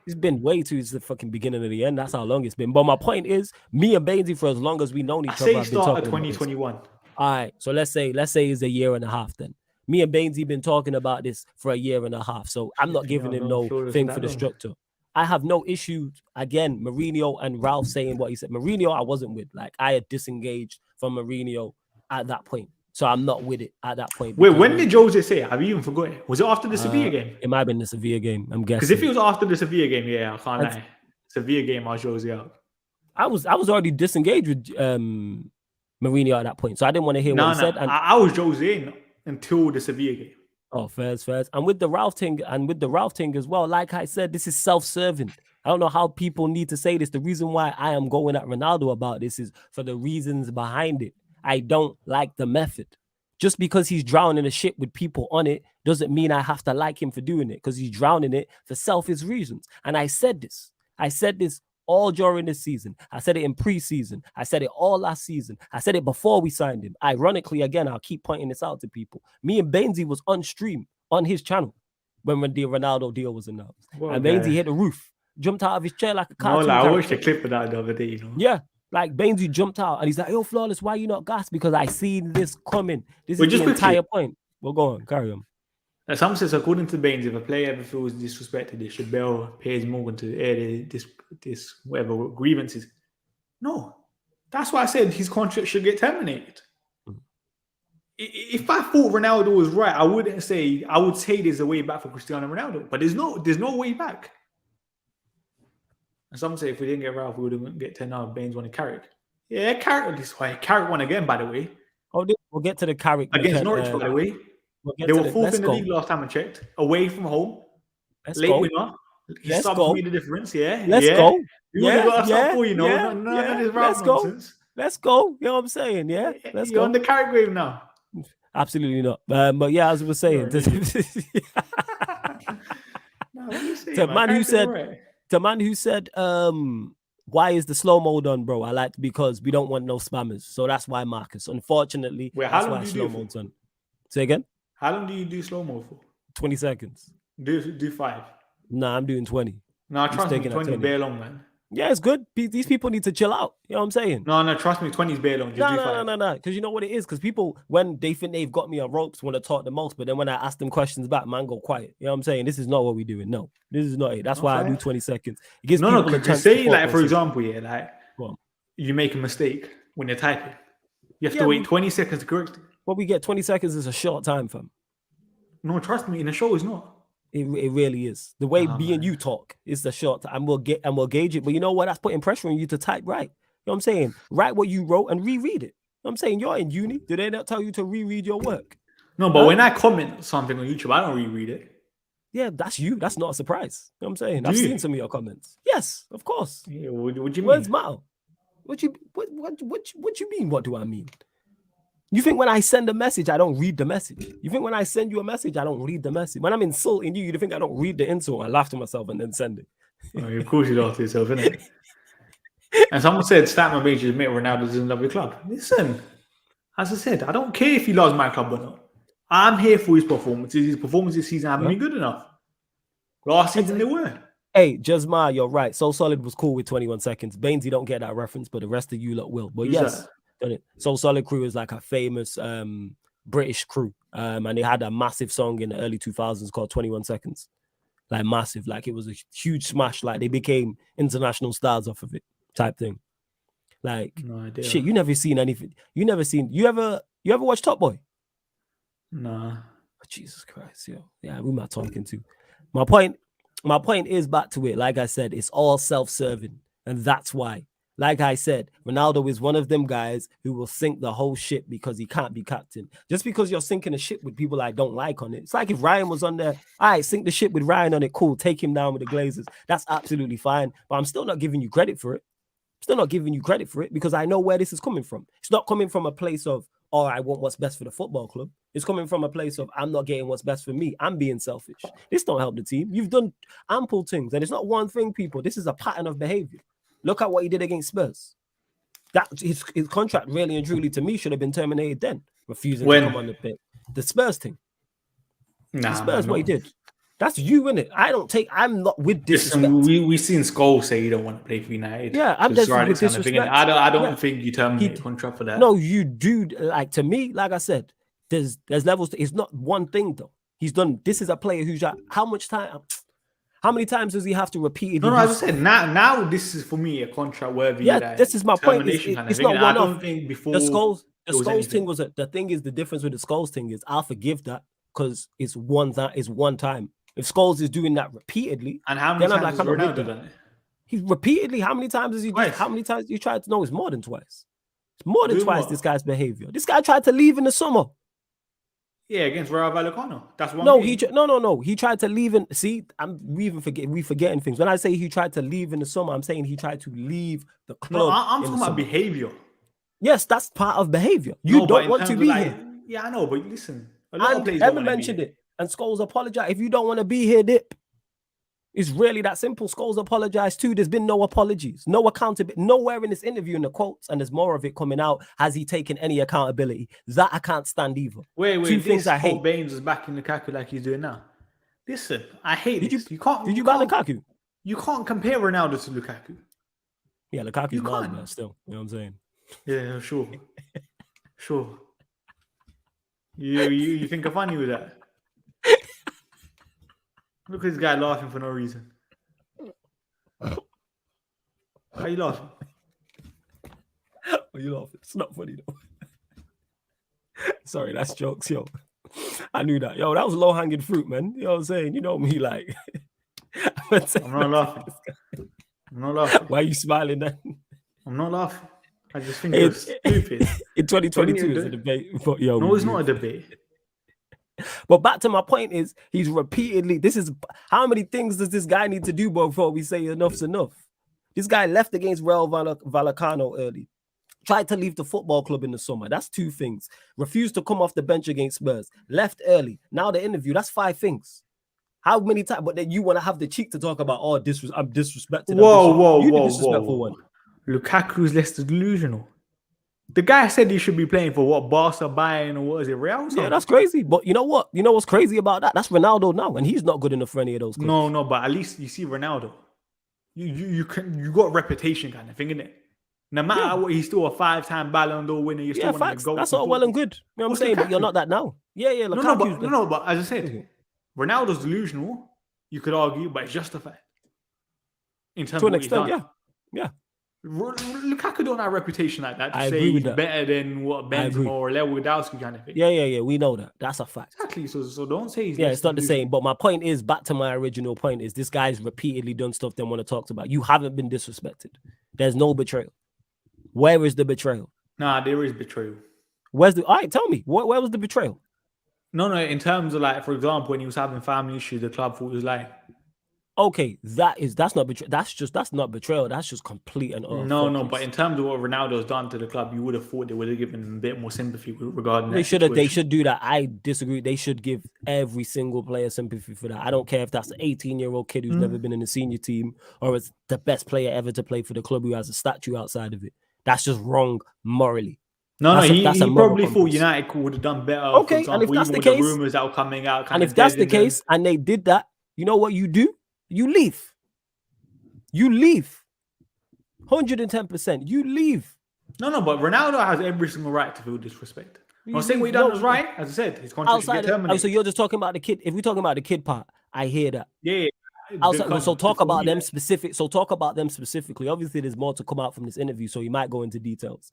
It's been way too. It's the fucking beginning of the end. That's how long it's been. But my point is, me and Bainsy, for as long as we known each other, I say start of 2021. All right, so let's say it's a year and a half then. Me and Bainsy been talking about this for a year and a half, so I'm not giving him no thing for the structure. I have no issue, again, Mourinho and Ralph saying what he said. Mourinho, I wasn't with. Like, I had disengaged from Mourinho at that point, so I'm not with it at that point. Wait, when did Jose say it? Have you even forgotten? Was it after the Sevilla game? It might have been the Sevilla game, I'm guessing. Because if it was after the Sevilla game, I can't lie. Sevilla game, I was Jose out. I was already disengaged with Mourinho at that point, so I didn't want to hear what he said. And I was Jose in until the Sevilla game. Oh, fairs. And with the Ralph thing as well, like I said, this is self-serving. I don't know how people need to say this. The reason why I am going at Ronaldo about this is for the reasons behind it. I don't like the method. Just because he's drowning a ship with people on it doesn't mean I have to like him for doing it, because he's drowning it for selfish reasons. And I said this all during this season. I said it in preseason. I said it all last season. I said it before we signed him. Ironically, again, I'll keep pointing this out to people. Me and Bainsy was on stream on his channel when the Ronaldo deal was announced. And Bainsy hit the roof, jumped out of his chair like a cartoon. I watched a clip of that the other day, Yeah, like Bainsy jumped out and he's like, yo, Flawless, why you not gassed? Because I seen this coming. This is the entire point. Well, go on, carry on. Some says, according to Bains, if a player ever feels disrespected, they should bail Piers Morgan to air this whatever grievances. No, that's why I said his contract should get terminated. If I thought Ronaldo was right, I would say there's a way back for Cristiano Ronaldo, but there's no way back. And some say if we didn't get Ralph, we wouldn't get 10 now. Bains won a Carrick. Yeah, Carrick this way. Carrick won again, by the way. Oh, we'll get to the Carrick against Norwich, by the way. They were fourth in the league last time I checked. Away from home. Late winner. He made the difference, yeah. Let's go. None of this Ralph nonsense. Let's go. You know what I'm saying? Yeah. Let's go. You're on the Carrick wave now. Absolutely not. But yeah, as we were saying. To man who said, why is the slow-mo done, bro? I like because we don't want no spammers. So that's why, Marcus. Unfortunately, that's why slow-mo's done. Say again? How long do you do slow-mo for? 20 seconds. Do 5. Nah, I'm doing 20. No, trust me, 20 is bare long, man. Yeah, it's good. These people need to chill out. You know what I'm saying? No, trust me, 20 is bare long. Just do 5. No. Because you know what it is? Because people, when they think they've got me on ropes, want to talk the most. But then when I ask them questions back, man, go quiet. You know what I'm saying? This is not what we're doing. No, this is not it. That's why I do 20 seconds. It gives people a chance say, like, for example, you make a mistake when you're typing. You have to wait 20 seconds to correct it. What we get 20 seconds is a short time, fam. No, trust me, in a show it's not. It really is. The way me and you talk is the short time. We'll gauge it. But you know what? That's putting pressure on you to type right. You know what I'm saying? Write what you wrote and reread it. You know what I'm saying? You're in uni. Do they not tell you to reread your work? No, but when I comment something on YouTube, I don't reread it. Yeah, that's you. That's not a surprise. You know what I'm saying? I've seen some of your comments. Yes, of course. Yeah, what do you mean? Words matter. What you mean? What do I mean? You think when I send a message, I don't read the message? You think when I send you a message, I don't read the message? When I'm insulting you, you think I don't read the insult? I laugh to myself and then send it. Of course you laugh to yourself, innit? And someone said Statman made you admit Ronaldo doesn't love your club. Listen, as I said, I don't care if he loves my club or not. I'm here for his performances. His performances this season haven't been good enough. Last season they were. Hey, Jasmar, you're right. So Solid was cool with 21 seconds. Bains, you don't get that reference, but the rest of you lot will. But Who's yes, that? So Solid crew is like a famous British crew. And they had a massive song in the early 2000s called 21 Seconds. Like massive. Like it was a huge smash. Like they became international stars off of it type thing. Like, No idea. Shit, you never seen anything. You ever watch Top Boy? Nah. Oh, Jesus Christ, yo. Yeah, who am I talking to? My point is back to it. Like I said, it's all self-serving. And that's why. Like I said, Ronaldo is one of them guys who will sink the whole ship because he can't be captain. Just because you're sinking a ship with people I don't like on it. It's like if Ryan was on there, all right, sink the ship with Ryan on it, cool, take him down with the Glazers. That's absolutely fine. But I'm still not giving you credit for it. Still not giving you credit for it because I know where this is coming from. It's not coming from a place of, oh, I want what's best for the football club. It's coming from a place of, I'm not getting what's best for me. I'm being selfish. This don't help the team. You've done ample things. And it's not one thing, people. This is a pattern of behavior. Look at what he did against Spurs. That his contract really and truly, to me, should have been terminated then. Refusing to come on the pitch. The Spurs thing. Nah, the Spurs, man, what he did. That's you, innit? I'm not with disrespect. We've seen Scholes say you don't want to play for United. Yeah, I'm just with disrespect. I don't think you terminate contract for that. No, you do. Like, to me, like I said, there's levels. It's not one thing, though. He's done. This is a player who's how many times does he have to repeat it? No, as I said, now this is for me a contract worthy. Yeah, this is my point. It's not one off. Before the Scholes thing was the thing is the difference with the Scholes thing is I'll forgive that because it's one time. If Scholes is doing that repeatedly, and how many times has Ronaldo done it? He repeatedly. How many times has he done? How many times you tried to know? It's more than twice. It's more than twice. This guy's behavior. This guy tried to leave in the summer. Yeah, against Rayo Vallecano. That's one. No, He tried to leave in. See, we forgetting things. When I say he tried to leave in the summer, I'm saying he tried to leave the club. No, I'm talking about behavior. Yes, that's part of behavior. You don't want to be here. Yeah, I know, but listen. Ever mentioned it. And Scholes apologized. If you don't want to be here, dip. It's really that simple. Scholes apologized too. There's been no apologies, no accountability. Nowhere in this interview in the quotes, and there's more of it coming out, has he taken any accountability. That I can't stand either. Wait. Two things I hate. Bains is back in Lukaku like he's doing now. Listen, I hate this. You can't. Did you buy Lukaku? You can't compare Ronaldo to Lukaku. Yeah, Lukaku's miles better still. You know what I'm saying? Yeah, sure. Sure. You think I'm funny with that? Look at this guy laughing for no reason. Why are you laughing? Why are you laughing? It's not funny though. Sorry, that's jokes, yo. I knew that. Yo, that was low-hanging fruit, man. You know what I'm saying? You know me, like. I'm not laughing. Why are you smiling then? I'm not laughing. I just think it's stupid. In 2022, it's a debate. But, yo, no, it's not a debate. But back to my point is, he's repeatedly, this is, how many things does this guy need to do before we say enough's enough? This guy left against Rayo Vallecano early. Tried to leave the football club in the summer. That's two things. Refused to come off the bench against Spurs. Left early. Now the interview. That's 5 things. How many times? But then you want to have the cheek to talk about, I'm disrespected. Whoa. You the disrespectful one. Lukaku's less delusional. The guy said he should be playing for what, Barca, Bayern, or what is it, Real? Yeah, that's crazy. But you know what? You know what's crazy about that? That's Ronaldo now, and he's not good enough for any of those clubs. No, but at least you see Ronaldo. You got reputation kind of thing, innit? No matter what, he's still a 5-time Ballon d'Or winner. You're still one of the GOATs. That's all well and good. You know what I'm saying? But you're not that now. Yeah. No, but as I said, Ronaldo's delusional. You could argue, but it's justified. In terms to an of extent, yeah. Lukaku don't have a reputation like that to I say he's better than what Benzema or Lewandowski kind of thing. Yeah. We know that. That's a fact. Exactly. So don't say he's it's not the same. But my point is, back to my original point, is this guy's repeatedly done stuff they want to talk about. You haven't been disrespected. There's no betrayal. Where is the betrayal? Nah, there is betrayal. All right, tell me. Where was the betrayal? No, in terms of, like, for example, when he was having family issues, the club thought he was lying. Okay, that's not betrayal. That's not betrayal. That's just complete and utter No, but fuckery. in terms of what Ronaldo's done to the club, you would have thought they would have given him a bit more sympathy regarding They that should have. They situation. should do that. I disagree. They should give every single player sympathy for that. I don't care if that's an 18-year-old kid who's never been in the senior team, or it's the best player ever to play for the club who has a statue outside of it. That's just wrong morally. No, That's a he moral probably thought compass. United would have done better. For Okay, and if example, that's even the with the case, rumors that were coming out, and kind if of that's dead the in them. case, and they did that, you know what you do? You leave. You leave. 110%. You leave. No, but Ronaldo has every single right to feel disrespect. I'm not saying what he done was right. As I said, his contract should get terminated. So you're just talking about the kid. If we're talking about the kid part, I hear that. Yeah. Outside, so talk about them specific. So talk about them specifically. Obviously, there's more to come out from this interview, so he might go into details.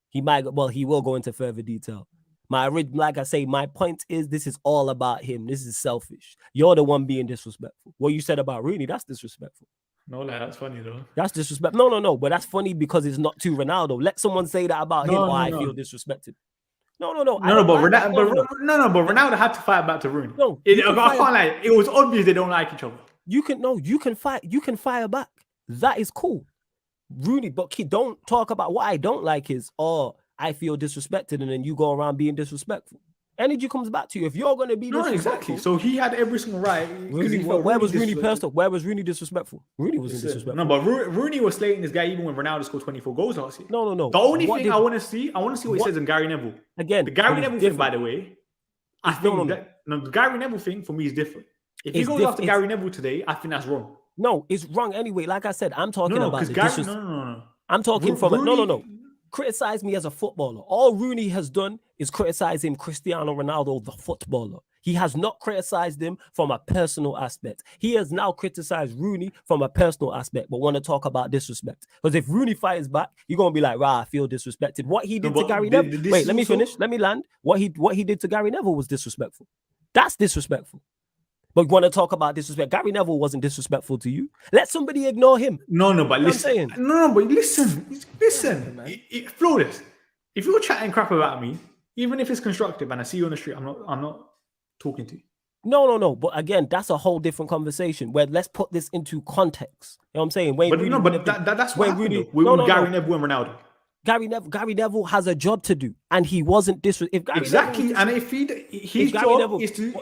He will go into further detail. Like I say, my point is this is all about him. This is selfish. You're the one being disrespectful. What you said about Rooney, that's disrespectful. No, like, that's funny though. That's disrespectful. No. But that's funny because it's not to Ronaldo. Let someone say that about him, or I feel disrespected. No. But Ronaldo had to fight back to Rooney. No, I can't like. It was obvious they don't like each other. You can fire back. That is cool. Rooney, but don't talk about what I don't like is, I feel disrespected, and then you go around being disrespectful. Energy comes back to you. If you're going to be exactly. So he had every single right. Where was Rooney disrespectful? Rooney wasn't disrespectful. No, but Rooney was slating this guy even when Ronaldo scored 24 goals last year. No. The only thing I want to see what he says in Gary Neville. Again, the Gary Neville thing, by the way, I think the Gary Neville thing for me is different. If he goes after Gary Neville today, I think that's wrong. No, it's wrong anyway. Like I said, I'm talking about Gary. No. I'm talking from Rooney, no. Criticize me as a footballer. All Rooney has done is criticize him, Cristiano Ronaldo, the footballer. He has not criticized him from a personal aspect. He has now criticized Rooney from a personal aspect, but want to talk about disrespect. Because if Rooney fires back, you're going to be like, I feel disrespected. What he did to Gary Neville. Wait, let me finish. Let me land. What he did to Gary Neville was disrespectful. That's disrespectful. But you want to talk about disrespect. Gary Neville wasn't disrespectful to you. Let somebody ignore him. No, but listen. But listen. Flawless. If you're chatting crap about me, even if it's constructive and I see you on the street, I'm not talking to you. No. But again, that's a whole different conversation where let's put this into context. You know what I'm saying? That's what happened with Gary Neville and Ronaldo. Gary Neville has a job to do, and he wasn't disrespectful. His job was to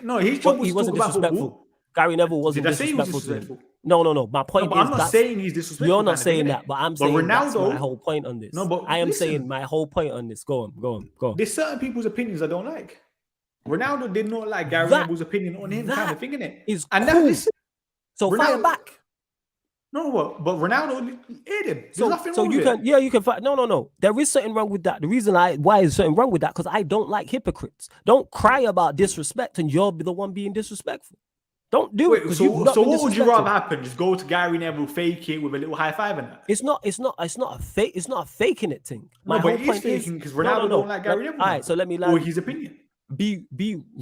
talk about football. Gary Neville wasn't disrespectful to him. No. My point is, I'm not saying he's disrespectful. You're not saying that, but I'm saying that's my whole point on this. No, but I am saying my whole point on this. Go on. There's certain people's opinions I don't like. Ronaldo did not like Gary Neville's opinion on him, kind of thing, innit? So fire back. No, but Ronaldo aired him. There's nothing wrong with it. You can fight. No. There is something wrong with that. The reason why is something wrong with that, because I don't like hypocrites. Don't cry about disrespect and you're the one being disrespectful. Don't do it. So what would you rather happen? Just go to Gary Neville, fake it with a little high five and that? It's not a fake. It's not a faking it thing. But it is faking because Ronaldo don't like Gary Neville. All right, so let me land. Or his opinion. Be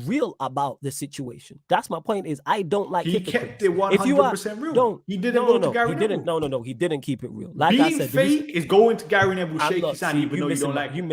real about the situation. That's my point. Is I don't like he hypocrites. Kept it 100% real. He didn't go to Gary Neville. No. He didn't keep it real. Like being I said, fake is going to Gary Neville, shake his hand, even though you don't like. You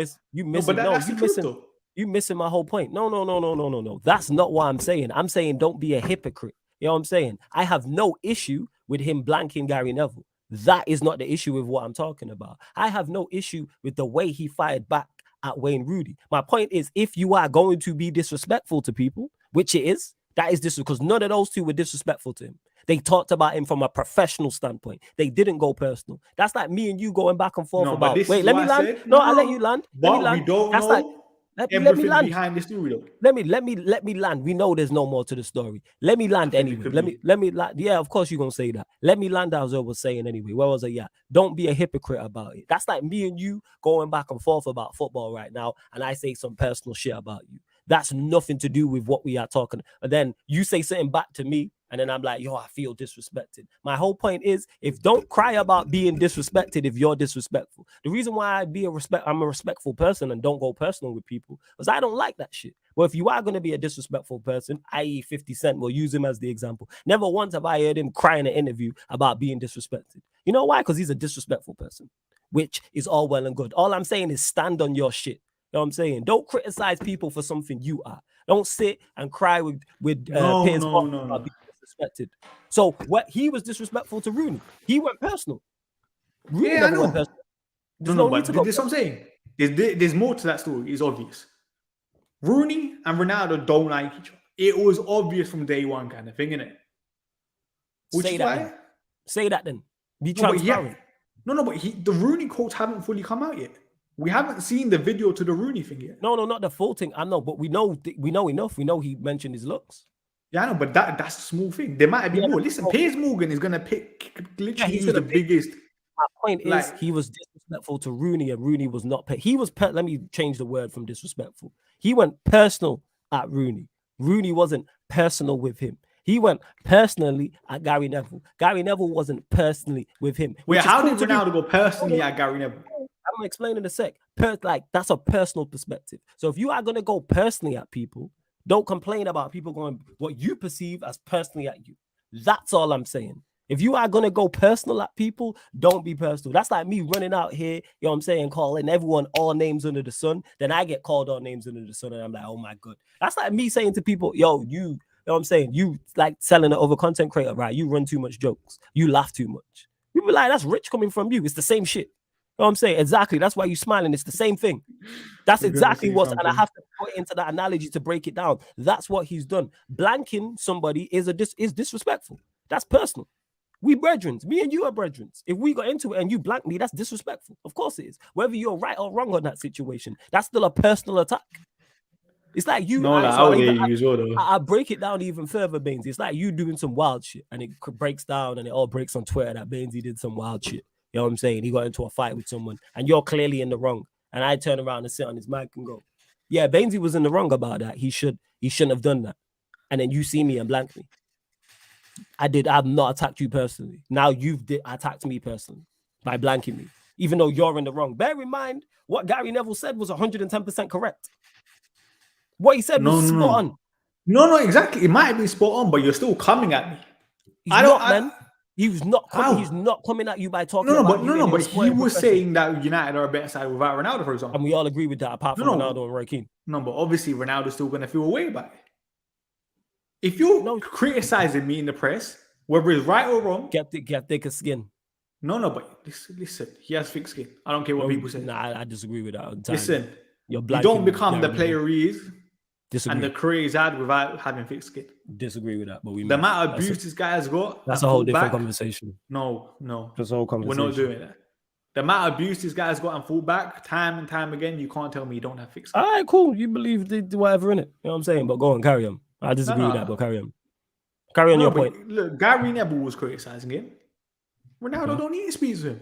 missing my whole point. No. That's not what I'm saying. I'm saying don't be a hypocrite. You know what I'm saying? I have no issue with him blanking Gary Neville. That is not the issue with what I'm talking about. I have no issue with the way he fired back at Wayne Rooney. My point is, if you are going to be disrespectful to people, which it is, that is disrespectful, because none of those two were disrespectful to him. They talked about him from a professional standpoint. They didn't go personal. That's like me and you going back and forth about. Wait, let me land. I'll let you land. But we don't know everything behind the story, though. Let me land. We know there's no more to the story. Let me land anyway. Let me land. Yeah, of course you're gonna say that. Let me land as I was saying anyway. Where was I? Yeah. Don't be a hypocrite about it. That's like me and you going back and forth about football right now, and I say some personal shit about you. That's nothing to do with what we are talking. And then you say something back to me, and then I'm like, I feel disrespected. My whole point is, don't cry about being disrespected if you're disrespectful. The reason why I'm a respectful person and don't go personal with people, because I don't like that shit. Well, if you are going to be a disrespectful person, i.e. 50 Cent, we'll use him as the example. Never once have I heard him cry in an interview about being disrespected. You know why? Because he's a disrespectful person, which is all well and good. All I'm saying is stand on your shit. You know what I'm saying? Don't criticize people for something you are. Don't sit and cry with Piers Morgan about being disrespected. So what he was disrespectful to Rooney. He went personal. Rooney Yeah, I never know. went personal. There's No, no need but to go. this is what I'm saying. There's more to that story. It's obvious. Rooney and Ronaldo don't like each other. It was obvious from day one, kind of thing, innit? Which Say is that why. then. Say that then. Be No, but transparent. the Rooney quotes haven't fully come out yet. We haven't seen the video to the Rooney thing yet. No, not the full thing. I know, but we know enough. We know he mentioned his looks. Yeah, I know, but that's a small thing. There might have been more. Listen, Piers Morgan is gonna literally use the biggest. My point is, he was disrespectful to Rooney, and Rooney was not. He was. Let me change the word from disrespectful. He went personal at Rooney. Rooney wasn't personal with him. He went personally at Gary Neville. Gary Neville wasn't personally with him. Wait, how did Ronaldo go personally at Gary Neville? I'm gonna explain in a sec. Like, that's a personal perspective. So if you are gonna go personally at people, don't complain about people going what you perceive as personally at you. That's all I'm saying. If you are gonna go personal at people, don't be personal. That's like me running out here, you know what I'm saying, calling everyone all names under the sun. Then I get called all names under the sun, and I'm like, oh my god. That's like me saying to people, yo, you know what I'm saying? You like selling it over content creator, right? You run too much jokes. You laugh too much. People like, that's rich coming from you. It's the same shit. You know what I'm saying? Exactly. That's why you're smiling. It's the same thing. That's exactly what, and I have to put into that analogy to break it down. That's what he's done. Blanking somebody is disrespectful. That's personal. We brethren. Me and you are brethren. If we got into it and you blank me, that's disrespectful. Of course it is. Whether you're right or wrong on that situation, that's still a personal attack. It's like you. I break it down even further, Bains. It's like you doing some wild shit, and it breaks down, and it all breaks on Twitter that Bainsy did some wild shit. You know what I'm saying? He got into a fight with someone, and you're clearly in the wrong. And I turn around and sit on his mic and go, "Yeah, Bainsy was in the wrong about that. He shouldn't have done that." And then you see me and blank me. I've not attacked you personally. Now you've attacked me personally by blanking me, even though you're in the wrong. Bear in mind what Gary Neville said was 110% correct. What he said was spot on. No, exactly. It might have been spot on, but you're still coming at me. Man. He was not coming. He's not coming at you by talking about you. But he was saying that United are a better side without Ronaldo, for example. And we all agree with that, apart from Ronaldo and Roy Keane. No, but obviously Ronaldo's still going to feel away about it. If you're criticizing me in the press, whether it's right or wrong, get thicker skin. No, but listen, he has thick skin. I don't care what people say. Nah, I disagree with that. Listen, you don't become the player he is. And the career he's had without having thick skin. Disagree with that, but the amount of abuse this guy has got. That's a whole different conversation. No. That's a whole conversation. We're not doing that. The amount of abuse this guy has got and fought back time and time again, you can't tell me you don't have thick skin. All right, cool. You believe they do whatever in it. You know what I'm saying? But go on, carry on. I disagree with that, but carry on. Carry on your point. Look, Gary Neville was criticizing him. Ronaldo don't need to speak to him.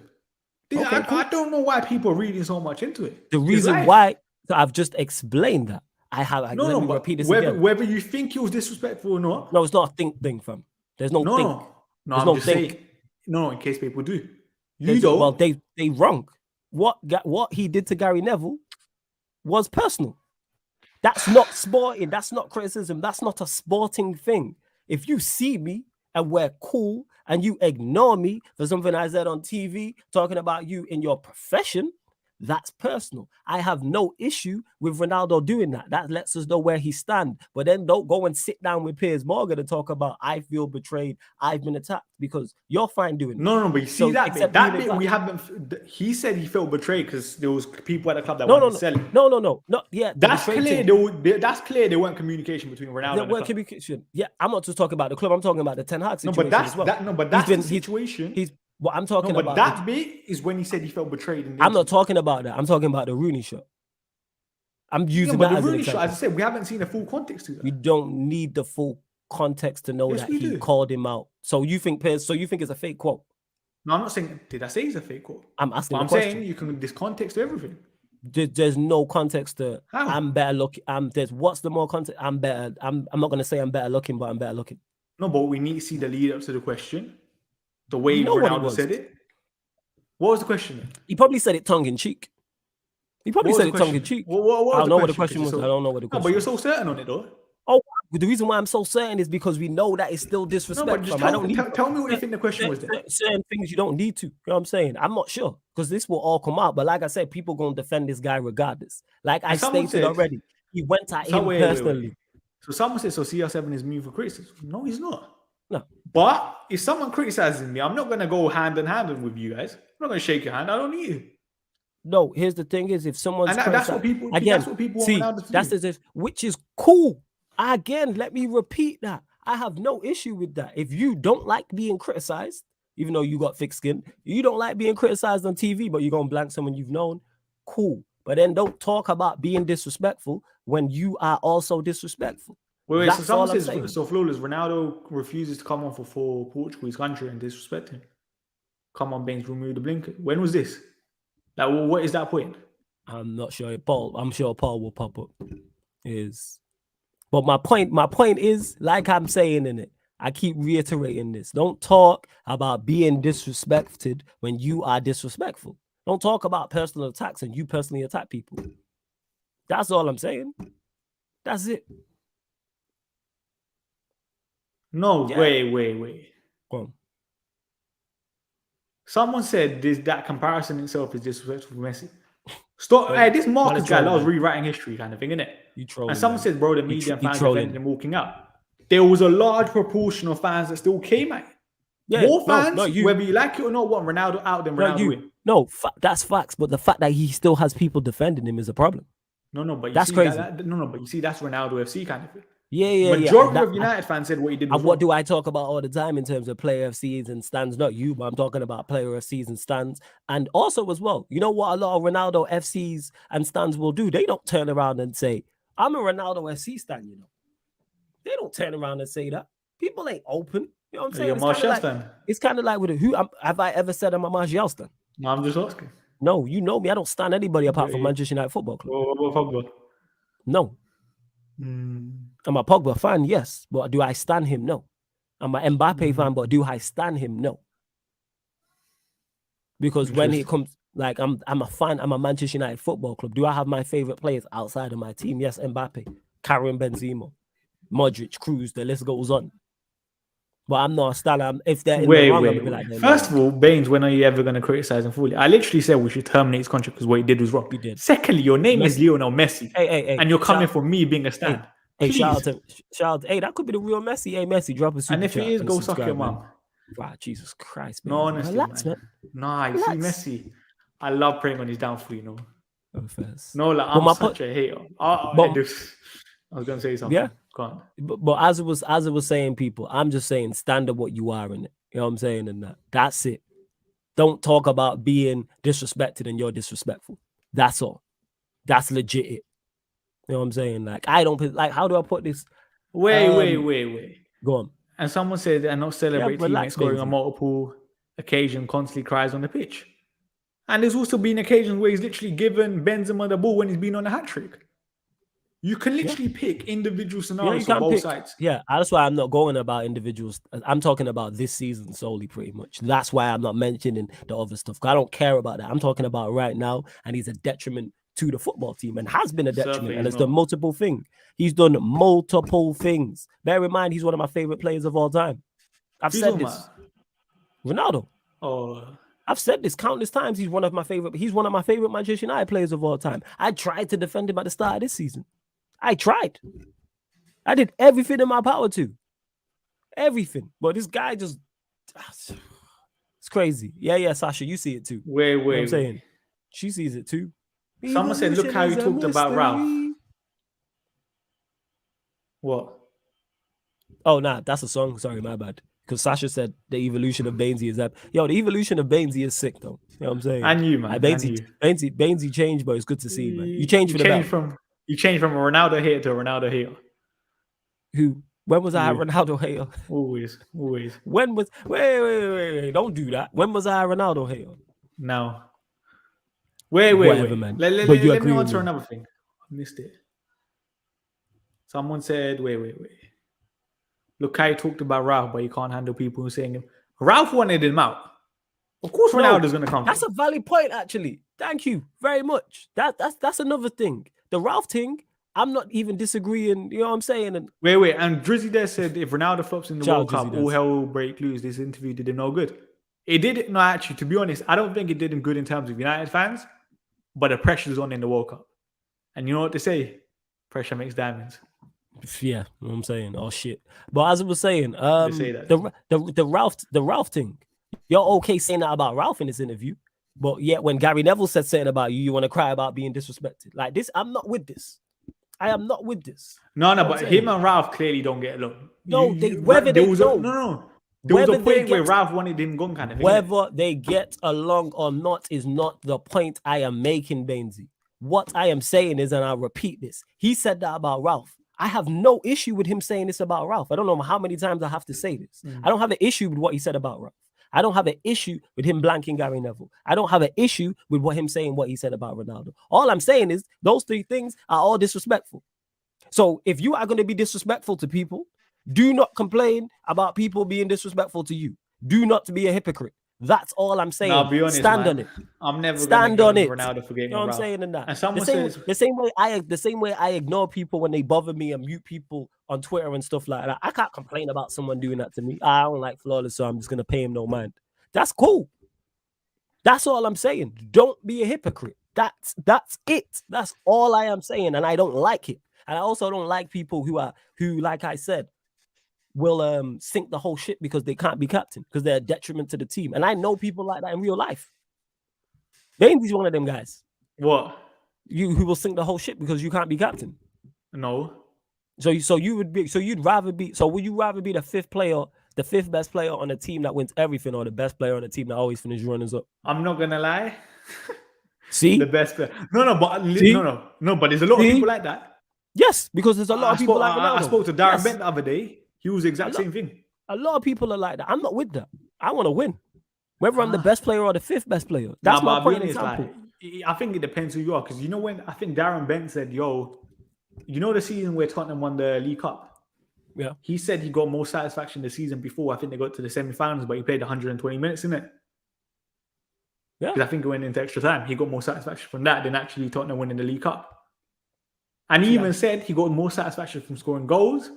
I don't know why people are reading so much into it. The reason why, I've just explained that. Let me repeat this again. Whether you think he was disrespectful or not. No, it's not a think thing, fam. There's no think. No, I'm just saying. No, in case people do. You don't. Well, they wrong. What he did to Gary Neville was personal. That's not sporting. That's not criticism. That's not a sporting thing. If you see me and we're cool and you ignore me for something I said on TV talking about you in your profession, that's personal. I have no issue with Ronaldo doing that. That lets us know where he stands. But then don't go and sit down with Piers Morgan and talk about I feel betrayed, I've been attacked, because you're fine doing it. No, but you see that bit we haven't. He said he felt betrayed because there was people at the club that wanted to sell him. No. Yeah, that's clear. That's clear. There weren't communication between Ronaldo and the club. Communication. Yeah, I'm not just talking about the club. I'm talking about the Ten Hag situation. But that's the situation. What I'm talking about. That bit is when he said he felt betrayed. I'm not talking about that. I'm talking about the Rooney shot. I'm using that as an example. As I said, we haven't seen the full context to that. We don't need the full context to know that he called him out. So you think it's a fake quote? No, I'm not saying. Did I say it's a fake quote? I'm asking. I'm saying you can this context to everything. There's no context to. How? I'm better looking. What's the more context? I'm better. I'm not gonna say I'm better looking, but I'm better looking. No, but we need to see the lead up to the question. The way Ronaldo said it. What was the question then? He probably said it tongue in cheek. I don't know what the question was. I don't know what the question was. But you're so certain on it though. Oh, the reason why I'm so certain is because we know that it's still disrespect. Tell me what you think the question was then. Certain things you don't need to. You know what I'm saying? I'm not sure because this will all come out. But like I said, people gonna defend this guy regardless. Like I stated already, he went at him personally. So someone said, so CR7 is immune for criticism. No, he's not. No. But if someone criticizes me, I'm not going to go hand in hand with you guys. I'm not going to shake your hand. I don't need you. No, here's the thing: is if someone's And that's what people. That's what people want Ronaldo to that's do. as if, which is cool. Again, let me repeat that. I have no issue with that. If you don't like being criticized, even though you got thick skin, you don't like being criticized on TV, but you're gonna blank someone you've known, cool. But then don't talk about being disrespectful when you are also disrespectful. Wait, That's so someone all I'm says, saying. so Flawless, Ronaldo refuses to come on for Portugal's country and disrespect him. Come on, Bains, remove the blinker. When was this? Like, well, what is that point? I'm not sure. I'm sure Paul will pop up. But my point is, like I'm saying in it, I keep reiterating this. Don't talk about being disrespected when you are disrespectful. Don't talk about personal attacks and you personally attack people. That's all I'm saying. That's it. No, Yeah. wait. Go on. Someone said that comparison itself is disrespectful for Messi. Stop. Hey, this Marcus guy loves rewriting history kind of thing, innit? You trolling. And someone says, bro, the media and fans trolling. defended him walking out. There was a large proportion of fans that still came out. Yeah, more fans, whether you like it or not, want Ronaldo out than Ronaldo in. No, that's facts. But the fact that he still has people defending him is a problem. No, but that's crazy. But you see, that's Ronaldo FC kind of thing. Yeah. Majority of United fans said what he did was wrong. What do I talk about all the time in terms of player FCs and stands? Not you, but I'm talking about player FCs and stands. And also as well, you know what a lot of Ronaldo FCs and stands will do? They don't turn around and say, I'm a Ronaldo FC stand, you know. They don't turn around and say that. People ain't open. You know what I'm saying? It's kind of like with have I ever said I'm a Martial stand? No, I'm just asking. No, you know me. I don't stand anybody apart from Manchester United Football Club. Pogba? No. I'm a Pogba fan, yes. But do I stand him? No. I'm an Mbappe fan, but do I stand him? No. Because when it comes, like, I'm a fan, I'm a Manchester United Football Club. Do I have my favorite players outside of my team? Yes, Mbappe, Karim Benzema, Modric, Cruz, the list goes on. But I'm not a star. If they're in the wrong, I'm gonna be like, first of all, Bains, when are you ever going to criticize him fully? I literally said we should terminate his contract because what he did was wrong. You did. Secondly, your name is Lionel Messi. Hey, and you're coming for me being a stand. Hey, shout out. Hey, that could be the real Messi. Hey, Messi, drop a super and if he is, go suck your mom. Wow, Jesus Christ, man. No, honestly, relax, man. Nah, you see Messi. I love praying on his downfall, you know. No, like, I'm such a hater. I was going to say something. Yeah. Go on. But as it was saying, people, I'm just saying, stand up what you are in it. You know what I'm saying? And that's it. Don't talk about being disrespected and you're disrespectful. That's all. That's legit it. You know what I'm saying? Like, I don't, like, how do I put this? Wait. Go on. And someone said they're not celebrate teammates scoring on multiple occasions, constantly cries on the pitch. And there's also been occasions where he's literally given Benzema the ball when he's been on a hat-trick. You can literally pick individual scenarios on both sides. Yeah, that's why I'm not going about individuals. I'm talking about this season solely, pretty much. That's why I'm not mentioning the other stuff. I don't care about that. I'm talking about right now, and he's a detriment to the football team and has been a detriment and has done multiple things. He's done multiple things. Bear in mind, he's one of my favorite players of all time. I've said this. Ronaldo. Oh. I've said this countless times. He's one of my favorite Manchester United players of all time. I tried to defend him at the start of this season. I tried. I did everything in my power to. Everything. But this guy just, it's crazy. Yeah, Sasha, you see it too. Wait. You know what I'm saying? She sees it too. Someone said, look how you talked about Ralph. What? Oh, nah, that's a song. Sorry, my bad. Because Sasha said the evolution of Bainsy is that. Yo, the evolution of Bainsy is sick, though. You know what I'm saying? And you, man. Bainsy changed, but it's good to see, man. You changed for the better. You changed from a Ronaldo hater to a Ronaldo hater. Who? When was I a Ronaldo hater? Always. When was... Wait. Don't do that. When was I a Ronaldo hater? No. Wait. Man. Let me answer another thing. I missed it. Someone said, wait. Look how you talked about Ralph, but you can't handle people who are saying him. Ralph wanted him out. Of course Ronaldo's going to come. That's a valid point, actually. Thank you very much. That's another thing. The Ralph thing, I'm not even disagreeing. You know what I'm saying? And wait. And Drizzy there said if Ronaldo flops in the World Cup, all hell will break loose. This interview did him no good. It did. No, actually, to be honest, I don't think it did him good in terms of United fans, but the pressure's on in the World Cup. And you know what they say? Pressure makes diamonds. Yeah, you know what I'm saying? Oh shit. But as I was saying, They say that. the Ralph thing. You're okay saying that about Ralph in this interview, but yet when Gary Neville said something about you, you want to cry about being disrespected. Like this, I'm not with this. I am not with this. No, You know what but I'm him saying? and Ralph clearly don't get along. No, whether they no, don't, no. There was a whether they point where get Ralph wanted him gone, kind of thing. innit? whether they get along or not is not the point I am making, Bainsy. What I am saying is, and I'll repeat this, he said that about Ralph. I have no issue with him saying this about Ralph. I don't know how many times I have to say this. I don't have an issue with what he said about Ralph. I don't have an issue with him blanking Gary Neville. I don't have an issue with him saying what he said about Ronaldo. All I'm saying is those three things are all disrespectful. So if you are going to be disrespectful to people, do not complain about people being disrespectful to you. Do not be a hypocrite. That's all I'm saying. Now, I'll be honest, stand man, on it. I'm never Stand gonna on get it. on Ronaldo for getting You know what I'm Ralph. saying? In that. And someone the same way I ignore people when they bother me and mute people on Twitter and stuff like that. I can't complain about someone doing that to me. I don't like Flawless, so I'm just gonna pay him no mind. That's cool. That's all I'm saying. Don't be a hypocrite. That's it. That's all I am saying, and I don't like it. And I also don't like people who, like I said, will sink the whole ship because they can't be captain because they're a detriment to the team. And I know people like that in real life. Bains is one of them guys. What? Who will sink the whole ship because you can't be captain. No. So you'd rather be. So would you rather be the fifth best player on a team that wins everything, or the best player on a team that always finishes runners up? I'm not gonna lie. See, the best player. No, but but there's a lot of people like that. Yes, because there's a lot of people like Ronaldo. I spoke to Darren Bent the other day. He was the exact same thing. A lot of people are like that. I'm not with that. I want to win. Whether I'm the best player or the fifth best player. That's my point in example. I think it depends who you are. Because you know when I think Darren Bent said, yo, you know the season where Tottenham won the League Cup? Yeah. He said he got more satisfaction the season before. I think they got to the semi-finals, but he played 120 minutes in it. Yeah. Because I think he went into extra time. He got more satisfaction from that than actually Tottenham winning the League Cup. And he even said he got more satisfaction from scoring goals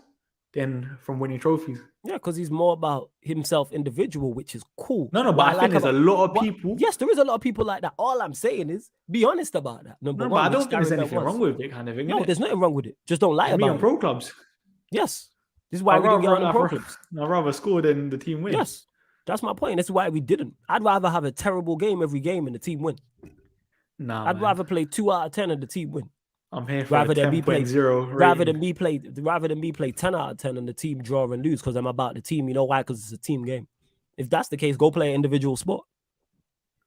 than from winning trophies. Yeah, because he's more about himself individual, which is cool. No, but I think there's a lot of people. Yes, there is a lot of people like that. All I'm saying is be honest about that. But I don't think there's anything wrong with it, kind of thing. No, there's nothing wrong with it. Just don't lie about it. On pro clubs. Yes. This is why we didn't get on the pro clubs. I'd rather score than the team win. Yes. That's my point. That's why we didn't. I'd rather have a terrible game every game and the team win. I'd rather play 2 out of 10 and the team win. I'm here for rather than me play 0 rather than me play 10 out of 10 and the team draw and lose because I'm about the team. You know why? Because it's a team game. If that's the case, go play an individual sport.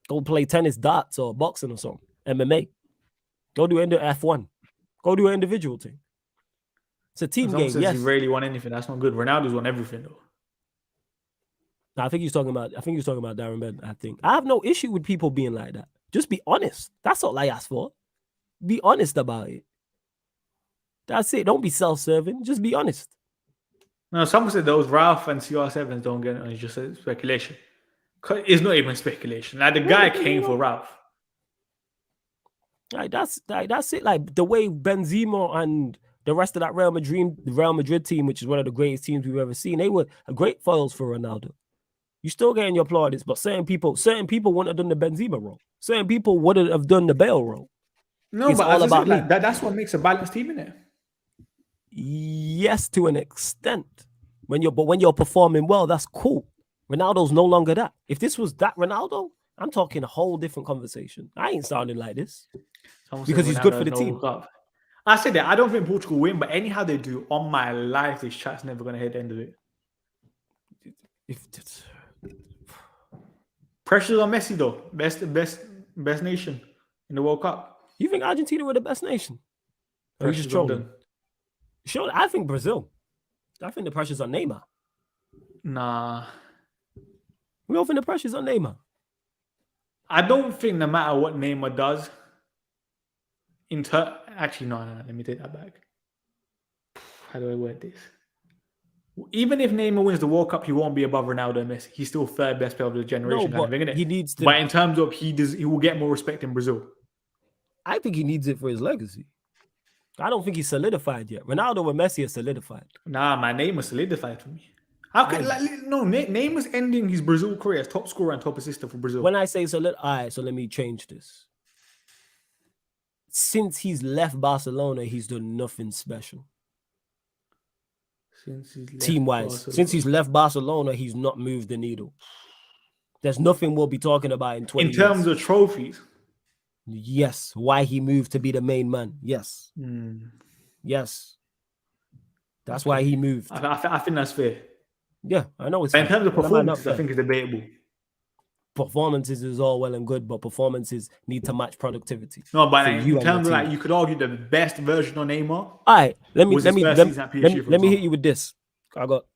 Go play tennis, darts, or boxing or something. MMA. Go do F1. Go do an individual thing. It's a team game. Yes. He really won anything. That's not good. Ronaldo's won everything though. I think he's talking about Darren Bent. I think I have no issue with people being like that. Just be honest. That's all I ask for. Be honest about it. That's it. Don't be self-serving. Just be honest. No, someone said those Ralph and CR7s don't get it. It's just a speculation. It's not even speculation. Like the guy came for Ralph. Like that's it. Like the way Benzema and the rest of that Real Madrid team, which is one of the greatest teams we've ever seen, they were great foils for Ronaldo. You still getting your plaudits, but certain people wouldn't have done the Benzema role. Certain people wouldn't have done the Bale role. No, it's but all about me. That's what makes a balanced team, innit? Yes, to an extent. When you're performing well, that's cool. Ronaldo's no longer that. If this was that Ronaldo, I'm talking a whole different conversation. I ain't sounding like this because he's good for the team. I said that I don't think Portugal win, but anyhow they do, on my life, this chat's never gonna hit the end of it. Pressure's on Messi though. Best nation in the World Cup. You think Argentina were the best nation? Or are you just trolling? Sure, I think Brazil. I think the pressure's on Neymar. Nah. We don't think the pressure's on Neymar. I don't think no matter what Neymar does, actually, no, let me take that back. How do I word this? Even if Neymar wins the World Cup, he won't be above Ronaldo and Messi. He's still third best player of the generation. No, but he needs to. But in terms of he will get more respect in Brazil. I think he needs it for his legacy. I don't think he's solidified yet. Ronaldo and Messi are solidified. Nah, my Neymar's solidified for me. How can Neymar's ending his Brazil career as top scorer and top assister for Brazil. When I say solid, all right, so let me change this. Since he's left Barcelona, he's done nothing special. team-wise. Since he's left Barcelona, he's not moved the needle. There's nothing we'll be talking about in 20 in terms years. of trophies. Yes, why he moved to be the main man. Yes. Yes. That's why he moved. I think that's fair. Yeah, I know it's But in fair. terms of Well, that might not performances, I fair. think it's debatable. Performances is all well and good, but performances need to match productivity. No, but for in you and your terms of team. like, you could argue the best version of Neymar. All right, let me was his first season at PSG, for let me hit example. you with this. I got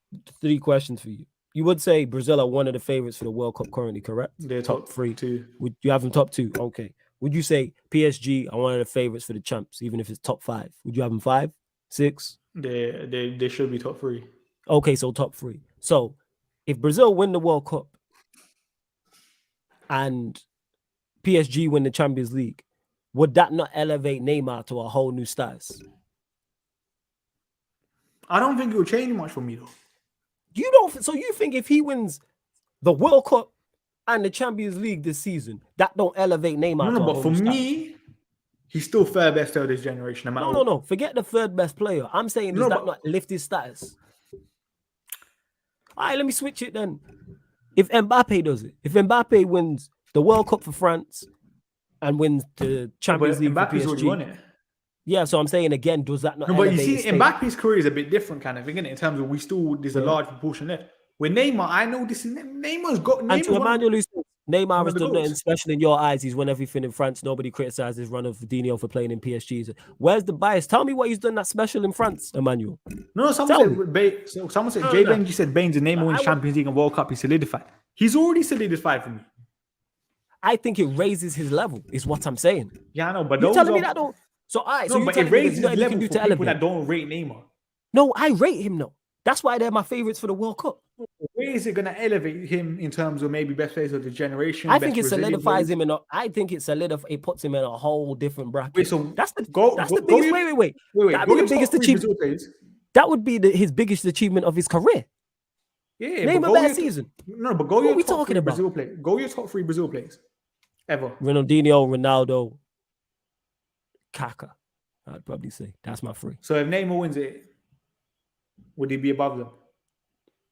3 questions for you. You would say Brazil are one of the favorites for the World Cup currently, correct? They're top 3. 2. Would you have them top 2? Okay. Would you say PSG are one of the favorites for the champs, even if it's top 5? Would you have them 5, 6? They should be top 3. Okay, so top 3. So if Brazil win the World Cup and PSG win the Champions League, would that not elevate Neymar to a whole new status? I don't think it will change much for me though. You don't. So you think if he wins the World Cup and the Champions League this season, that don't elevate Neymar? No, but for me, he's still third best player of this generation. No. Forget the third best player. I'm saying does that not lift his status? All right, let me switch it then. If Mbappe does it, if Mbappe wins the World Cup for France and wins the Champions League Mbappe's for PSG, already won it. Yeah, so I'm saying again, does that not? No, but you see, Mbappe's career is a bit different, kind of thing, isn't it? In terms of there's a large proportion left. With Neymar, I know this is Neymar's got. And to Emmanuel, Neymar has done nothing special in your eyes. He's won everything in France. Nobody criticizes Ronaldinho for playing in PSG. Where's the bias? Tell me what he's done that's special in France, Emmanuel. No, someone said Jay Benji said Bains and Neymar wins Champions League and World Cup. He's solidified. He's already solidified for me. I think it raises his level. Is what I'm saying. Yeah, I know, but you're telling me that don't. So but it raises his level for people that don't rate Neymar. No, I rate him though. That's why they're my favorites for the World Cup. Where is it going to elevate him in terms of maybe best players of the generation? I think it solidifies him I think it puts him in a whole different bracket. Wait, so that's the biggest. Wait. That'd be the biggest achievement. That would be his biggest achievement of his career. Yeah, name a better season. No, but go your top 3 Brazil players. Go your top 3 Brazil players ever. Ronaldinho, Ronaldo, Kaká. I'd probably say that's my 3. So if Neymar wins it, would he be above them?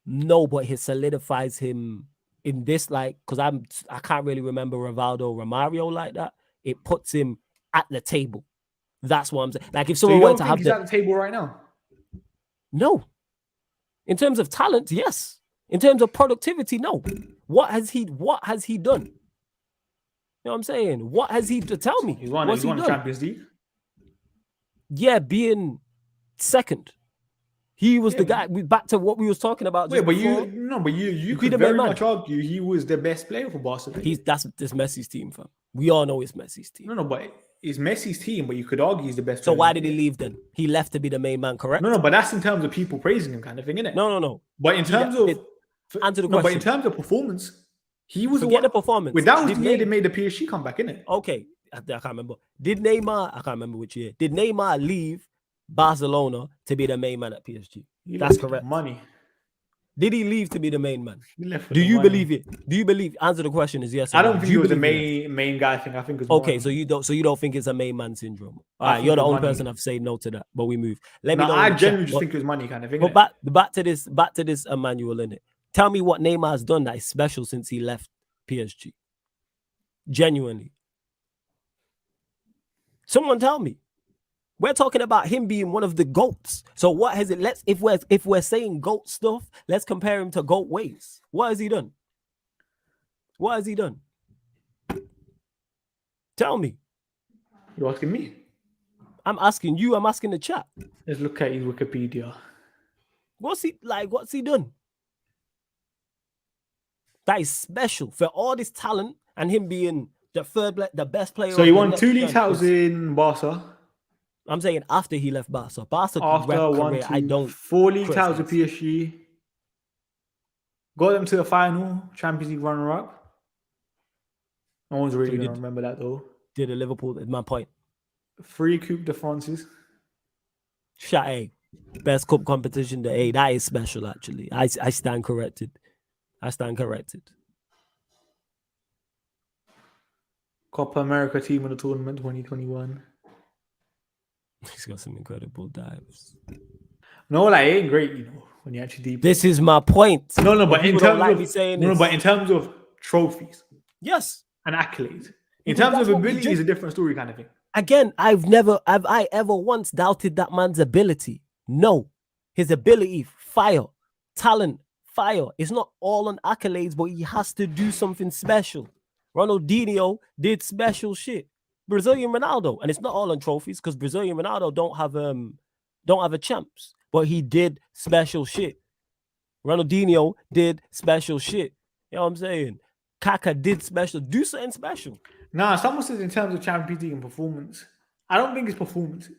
No, but it solidifies him in this, like, because I can't really remember Rivaldo, Romario like that. It puts him at the table. That's what I'm saying. Like if someone went to have he's at the table right now. No. In terms of talent, yes. In terms of productivity, no. What has he done? You know what I'm saying? What has he to tell me? He's won the Champions League. Yeah, being second. He was the guy. Back to what we was talking about. You could very much argue he was the best player for Barcelona. That's Messi's team, fam. We all know it's Messi's team. No, but it's Messi's team, but you could argue he's the best. So why did he leave then? He left to be the main man, correct? No, but that's in terms of people praising him, kind of thing, isn't it? No. But in terms of answer the question. But in terms of performance, he was the performance. That was the year they made the PSG comeback, innit? Okay, I can't remember. Did Neymar? I can't remember which year. Did Neymar leave Barcelona to be the main man at PSG? That's correct. Money. Did he leave to be the main man? Do you believe it? Do you believe? Answer the question is yes. I don't think he was the main guy thing. I think it was okay. So you don't think it's a main man syndrome? All right, you're the only person I've said no to that. But we move. Let me know. I genuinely just think it was money kind of thing. But back to this, Emmanuel, in it. Tell me what Neymar has done that is special since he left PSG. Genuinely, someone tell me. We're talking about him being one of the GOATs. So what has it? If we're saying GOAT stuff, let's compare him to GOAT ways. What has he done? What has he done? Tell me. You're asking me? I'm asking you. I'm asking the chat. Let's look at his Wikipedia. What's he done? That is special for all this talent and him being the best player. So he won 2 league titles in Barca. I'm saying after he left Barca. After 4 league titles with PSG. Got them to the final, Champions League runner-up. No one's really going to remember that though. Did a Liverpool, my point. 3 Coupe de France's. Shot A. Best cup competition, the A. That is special, actually. I stand corrected. Copa America team of the tournament 2021. He's got some incredible dives. No, like it ain't great, when you actually deep. This is my point. No, but in people don't terms like of me saying no, this. but in terms of trophies Yes, and accolades, in because terms that's of what we ability, is a different story kind of thing. Again, have I ever once doubted that man's ability? No. His ability, fire. Talent, fire. It's not all on accolades, but he has to do something special. Ronaldinho did special shit. Brazilian Ronaldo, and it's not all on trophies because Brazilian Ronaldo don't have a champs, but he did special shit. Ronaldinho did special shit. You know what I'm saying? Kaka did do something special. Nah, someone says in terms of Champions League and performance, I don't think it's performances.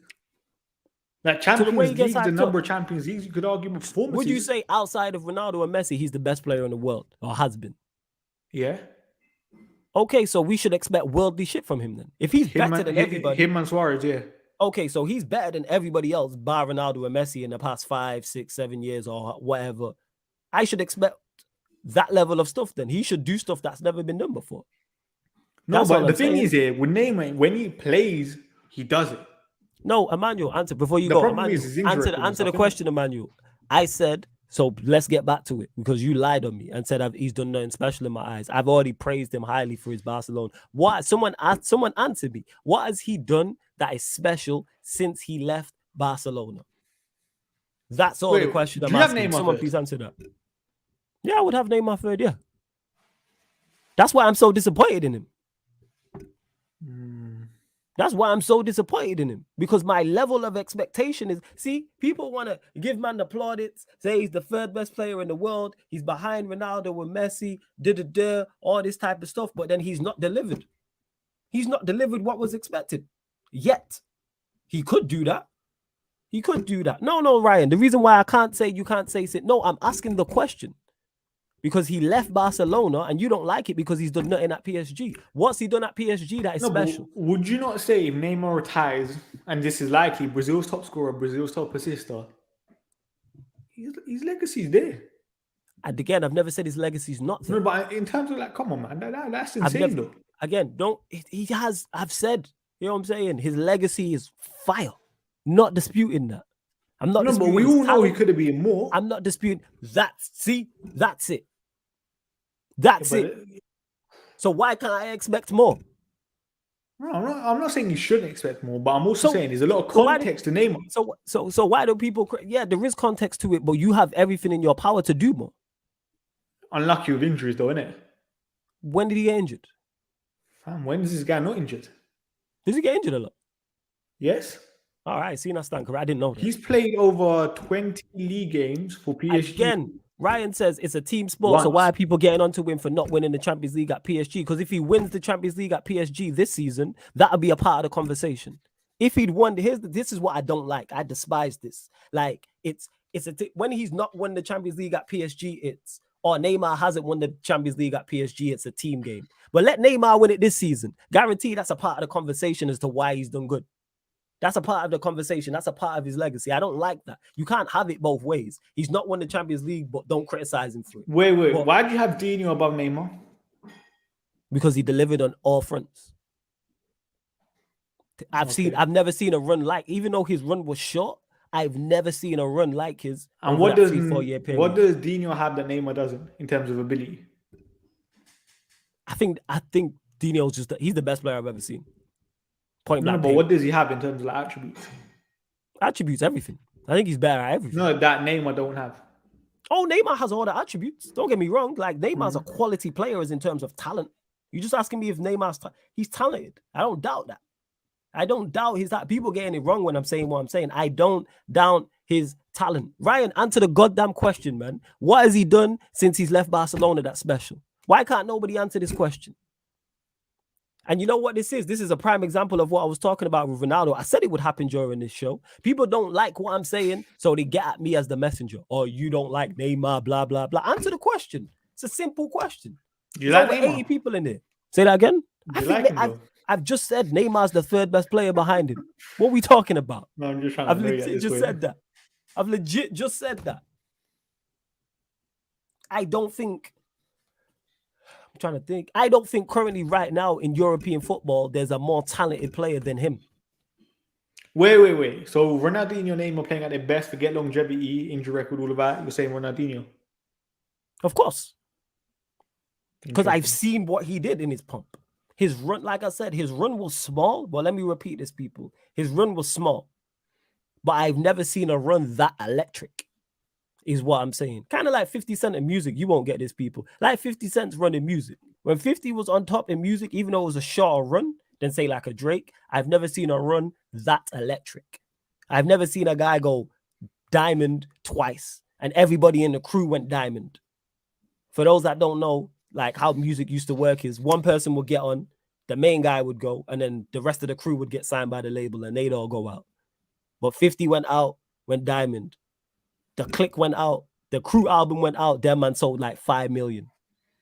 Like Champions League, the number of Champions Leagues, you could argue performances. Would you say outside of Ronaldo and Messi, he's the best player in the world, or has been? Yeah. Okay, so we should expect worldly shit from him then. If he's better than everybody. Him and Suarez, yeah. Okay, so he's better than everybody else, bar Ronaldo and Messi in the past 5, 6, 7 years or whatever. I should expect that level of stuff then. He should do stuff that's never been done before. No, but the thing is here, with Neymar, when he plays, he does it. No, Emmanuel, answer before you go. Emmanuel, answer the question, Emmanuel. I said, so let's get back to it because you lied on me and said he's done nothing special in my eyes. I've already praised him highly for his Barcelona. What? Someone answered me. What has he done that is special since he left Barcelona? That's all the question I'm asking. Someone please answer that. Yeah, I would have Neymar third, yeah. That's why I'm so disappointed in him. That's why I'm so disappointed in him, because my level of expectation is, see, people want to give man the plaudits, say he's the third best player in the world, he's behind Ronaldo and Messi, all this type of stuff, but then he's not delivered. He's not delivered what was expected yet. He could do that. He could do that. No, Ryan, the reason why I can't say you can't say it, no, I'm asking the question. Because he left Barcelona and you don't like it because he's done nothing at PSG. What's he done at PSG that is special? Would you not say if Neymar retires, and this is likely, Brazil's top scorer, Brazil's top assister, his legacy's there? And again, I've never said his legacy's not there. No, but in terms of like, come on, man, that's insane though. Again, I've said, you know what I'm saying? His legacy is fire. Not disputing that. I'm not disputing. But we all know he could have been more. I'm not disputing that. See, that's it. That's it. So why can't I expect more? No, I'm not saying you shouldn't expect more, but I'm also saying there's a lot of context to Neymar. So why do people? Yeah, there is context to it, but you have everything in your power to do more. Unlucky with injuries, though, innit? When did he get injured? Fam, when is this guy not injured? Does he get injured a lot? Yes. All right, see, that's done. I didn't know that. He's played over 20 league games for PSG. Again, Ryan says it's a team sport, so why are people getting onto him for not winning the Champions League at PSG? Because if he wins the Champions League at PSG this season, that'll be a part of the conversation. If he'd won, this is what I don't like. I despise this. Like, when he's not won the Champions League at PSG, or Neymar hasn't won the Champions League at PSG, it's a team game. But let Neymar win it this season. Guarantee that's a part of the conversation as to why he's done good. That's a part of the conversation. That's a part of his legacy. I don't like that. You can't have it both ways. He's not won the Champions League, but don't criticize him for it. Wait. Why do you have Dino above Neymar? Because he delivered on all fronts. I've never seen a run like, even though his run was short, I've never seen a run like his. And what does Dino have that Neymar doesn't in terms of ability? I think Dino's he's the best player I've ever seen. Point blank. But what does he have in terms of like attributes? Attributes, everything. I think he's better at everything. No, that Neymar don't have. Oh, Neymar has all the attributes. Don't get me wrong. Like, Neymar's a quality player as in terms of talent. You're just asking me if Neymar's he's talented. I don't doubt that. I don't doubt his talent. People getting it wrong when I'm saying what I'm saying. I don't doubt his talent. Ryan, answer the goddamn question, man. What has he done since he's left Barcelona that's special? Why can't nobody answer this question? And you know what this is? This is a prime example of what I was talking about with Ronaldo. I said it would happen during this show. People don't like what I'm saying, so they get at me as the messenger. Or you don't like Neymar, blah, blah, blah. Answer the question. It's a simple question. You like over Neymar? 80 people in there. Say that again? I've just said Neymar's the third best player behind him. What are we talking about? No, I'm just trying I've legit just said that. I've legit just said that. I don't think currently right now in European football, there's a more talented player than him. Wait. So Ronaldinho, Neymar playing at their best to get longevity, injury record, all of that. You're saying Ronaldinho? Of course. Because I've Interesting. seen what he did in his pump. His run, like I said, his run was small. Well, let me repeat this, people. His run was small. But I've never seen a run that electric, is what I'm saying. Kind of like 50 Cent in music. You won't get this, people. Like 50 Cent's run in music. When 50 was on top in music, even though it was a shorter run than, say, like a Drake, I've never seen a run that electric. I've never seen a guy go diamond twice and everybody in the crew went diamond. For those that don't know, like how music used to work is one person would get on, the main guy would go, and then the rest of the crew would get signed by the label and they'd all go out. But 50 went out, went diamond. The click went out. The crew album went out. Their man sold like 5 million.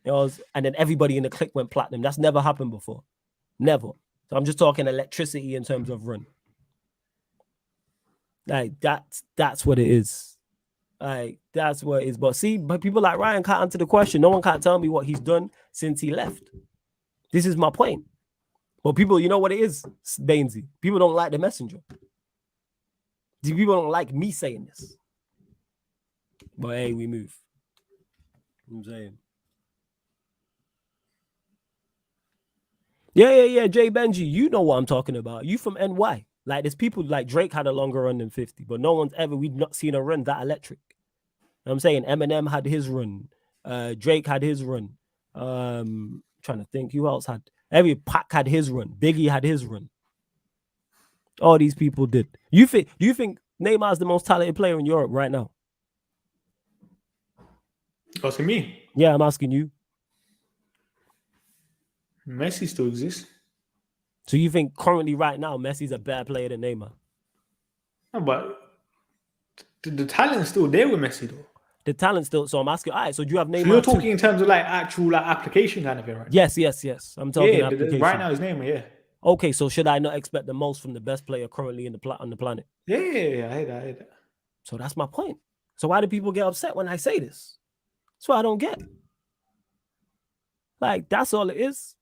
And then everybody in the click went platinum. That's never happened before. Never. So I'm just talking electricity in terms of run. Like that's what it is. Like that's what it is. But see, but people like Ryan can't answer the question. No one can't tell me what he's done since he left. This is my point. But people, you know what it is, Bainsy. People don't like the messenger. People don't like me saying this. But hey, we move. You know what I'm saying. Yeah. Jay Benji, you know what I'm talking about. You from NY. Like there's people like Drake had a longer run than 50, but no one's ever, we've not seen a run that electric. You know what I'm saying? Eminem had his run. Drake had his run. Trying to think who else had. Every Pac had his run. Biggie had his run. All these people did. Do you think Neymar's the most talented player in Europe right now? Asking me? Yeah, I'm asking you. Messi still exists. So you think currently right now Messi's a better player than Neymar? No, but the talent's still there with Messi though. The talent still. So I'm asking. All right. So do you have Neymar? So you're talking in terms of like actual like application kind of thing, right? Yes. I'm talking application. Right now his Neymar, yeah. Okay, so should I not expect the most from the best player currently in on the planet? Yeah. I hear that. So that's my point. So why do people get upset when I say this? That's what I don't get. Like that's all it is.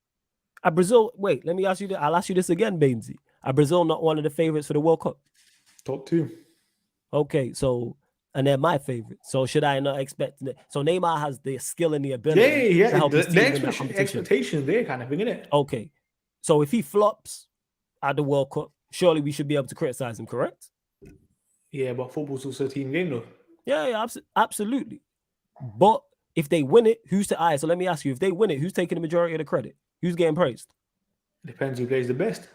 Brazil. Wait, let me ask you this. I'll ask you this again, Bainsy. Are Brazil not one of the favorites for the World Cup? Top 2. Okay, so and they're my favorite. So should I not expect? So Neymar has the skill and the ability to help his team win that competition. Expectations there, kind of thing, isn't it? Okay, so if he flops at the World Cup, surely we should be able to criticize him, correct? Yeah, but football's also a team game, though. Yeah, absolutely. But if they win it, who's to eye? So let me ask you: if they win it, who's taking the majority of the credit? Who's getting praised? Depends who plays the best.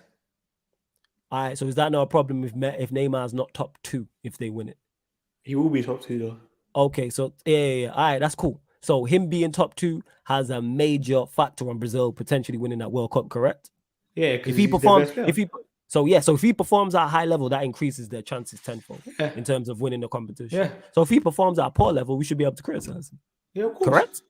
All right, so is that not a problem if Neymar's not top 2 if they win it? He will be top 2 though. Okay, so yeah. All right, that's cool. So him being top 2 has a major factor on Brazil potentially winning that World Cup, correct? Yeah, if he performs, if he performs at a high level, that increases their chances tenfold in terms of winning the competition. Yeah. So if he performs at a poor level, we should be able to criticize him. Yeah, of course. Correct?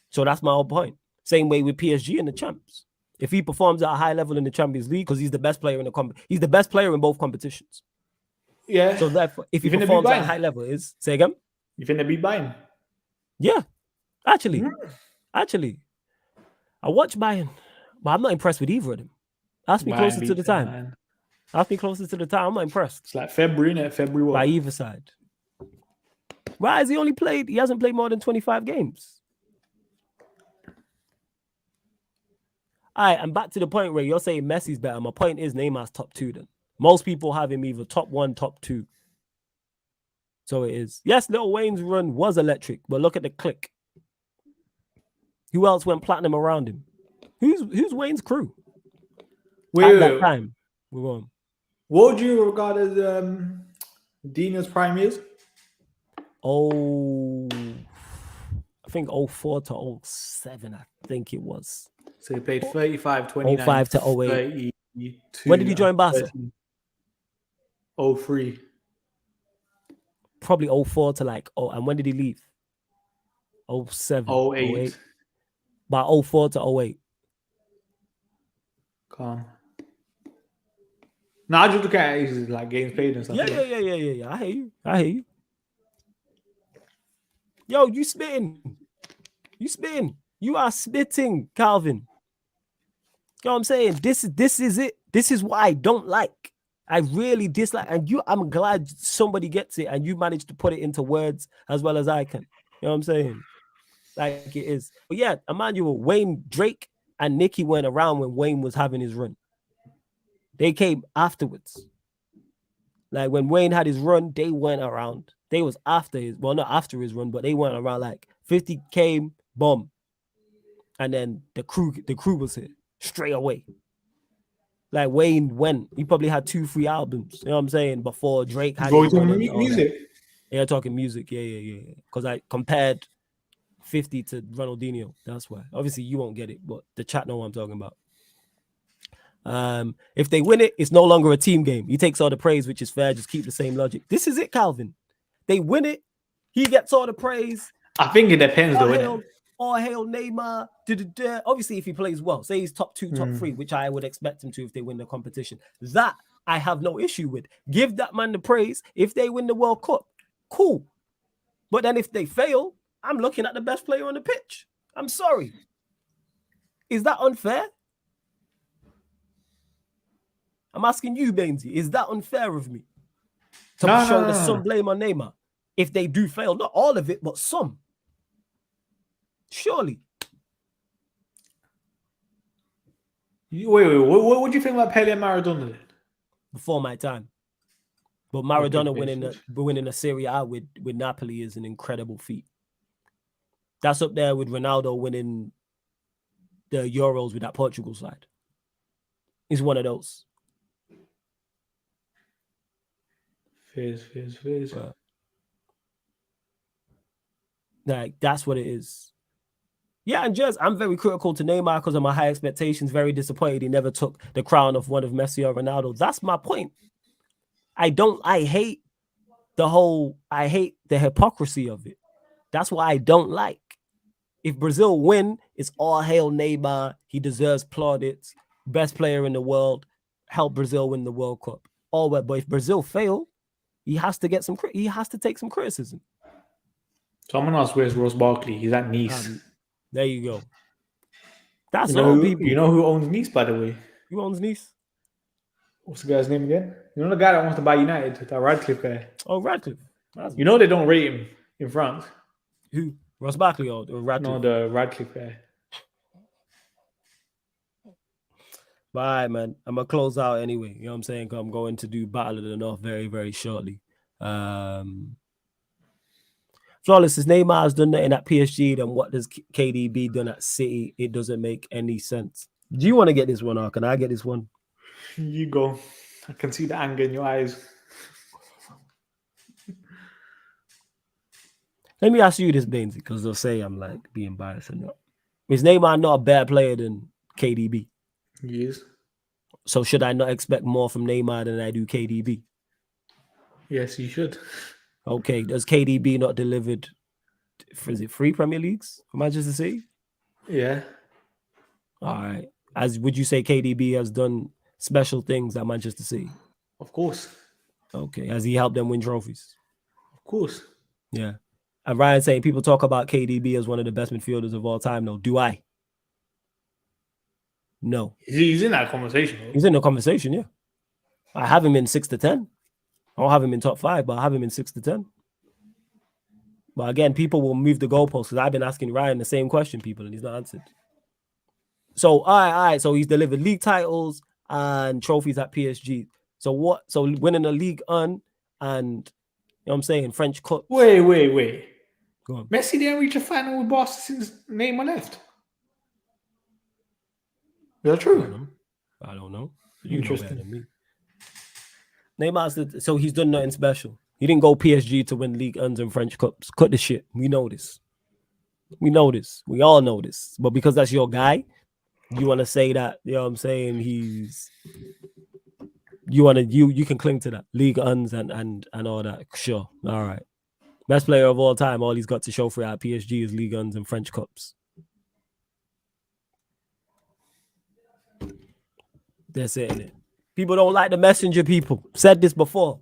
So that's my whole point. Same way with PSG and the champs. If he performs at a high level in the Champions League, because he's the best player in the he's the best player in both competitions. Yeah. So therefore, if he performs at a high level, say again? You finna be Bayern? Yeah. Actually, I watch Bayern, but I'm not impressed with either of them. Ask me closer to the time. Man. Ask me closer to the time. I'm not impressed. It's like February, innit? February what? By either side. Why has he only played? He hasn't played more than 25 games. All right, and back to the point where you're saying Messi's better. My point is Neymar's top 2 then. Most people have him either top 1, top 2. So it is. Yes, Lil Wayne's run was electric, but look at the click. Who else went platinum around him? Who's Wayne's crew? At that time, we won. What would you regard as Dina's prime years? Oh, I think 04 to 07, I think it was. So he played 35, 29, 05 to 08. When did he join Barca? 03. Probably 04 to like, and when did he leave? 07. 08. By 04 to 08. Calm. No, I just look at his like games played and stuff. Yeah. I hear you. Yo, you spitting. You are spitting, Calvin. You know what I'm saying? This is it. This is what I don't like. I really dislike, and I'm glad somebody gets it and you managed to put it into words as well as I can. You know what I'm saying? Like it is. But yeah, Emmanuel, Wayne, Drake, and Nicki weren't around when Wayne was having his run. They came afterwards. Like when Wayne had his run, they weren't around. They was after his, well, not after his run, but they weren't around. Like 50 came, boom. And then the crew was here straight away. Like Wayne went, he probably had 2-3 albums, you know what I'm saying, before Drake had his run and all music. that. Yeah, talking music, yeah. Because I compared 50 to Ronaldinho. That's why. Obviously, you won't get it, but the chat know what I'm talking about. If they win it, it's no longer a team game. He takes all the praise, which is fair. Just keep the same logic. This is it, Calvin. They win it. He gets all the praise. I think it depends, though, innit? All hail Neymar. Obviously, if he plays well, say he's top 2, top 3, which I would expect him to if they win the competition. That I have no issue with. Give that man the praise. If they win the World Cup, cool. But then if they fail, I'm looking at the best player on the pitch. I'm sorry. Is that unfair? I'm asking you, Bainsy, is that unfair of me? To show some blame on Neymar? If they do fail, not all of it, but some. Surely. Wait. What do you think about Pele and Maradona then? Before my time. But Maradona winning a Serie A with Napoli is an incredible feat. That's up there with Ronaldo winning the Euros with that Portugal side. He's one of those. Fizz. Like, that's what it is. Yeah, and just I'm very critical to Neymar because of my high expectations. Very disappointed he never took the crown of one of Messi or Ronaldo. That's my point. I hate the hypocrisy of it. That's why I don't like. If Brazil win, it's all hail Neymar. He deserves plaudits. Best player in the world. Help Brazil win the World Cup. All well, but if Brazil fail, he has to take some criticism. Someone else wears Ross Barkley. He's at Nice. There you go. That's all people. You know who owns Nice, by the way? Who owns Nice? What's the guy's name again? You know the guy that wants to buy United, that Radcliffe guy. Oh, Radcliffe. You know they don't rate him in France. Who? Ross Barkley or Radcliffe? No, the Radcliffe guy. Bye, man. I'm gonna close out anyway. You know what I'm saying? I'm going to do Battle of the North very, very shortly. Flawless, as Neymar has done nothing at PSG, then what does KDB done at City? It doesn't make any sense. Do you want to get this one or can I get this one? You go. I can see the anger in your eyes. Let me ask you this, Bains, because they'll say I'm like being biased or not. Is Neymar not a better player than KDB? He is. So should I not expect more from Neymar than I do KDB? Yes, you should. Okay, does KDB not delivered, is it 3 Premier Leagues for Manchester City? Yeah. All right. Would you say KDB has done special things at Manchester City? Of course. Okay. Has he helped them win trophies? Of course. Yeah. And Ryan saying people talk about KDB as one of the best midfielders of all time. No. Do I? No. He's in that conversation. He's in the conversation, yeah. I have him in 6 to 10. I don't have him in top 5, but I have him in 6 to 10. But again, people will move the goalposts because I've been asking Ryan the same question, people, and he's not answered. So, all right. So he's delivered league titles and trophies at PSG. So what? So winning a league and you know what I'm saying, French Cup. Wait. Go on. Messi didn't reach a final with Barca since Neymar left. Is that true? I don't know. You know better than me. Neymar, so he's done nothing special. He didn't go PSG to win League Uns and French Cups. Cut the shit. We know this. We all know this. But because that's your guy, you want to say that, you know what I'm saying, you can cling to that. League Uns and all that. Sure. All right. Best player of all time. All he's got to show for it at PSG is League Uns and French Cups. That's it. People don't like the messenger, people. Said this before.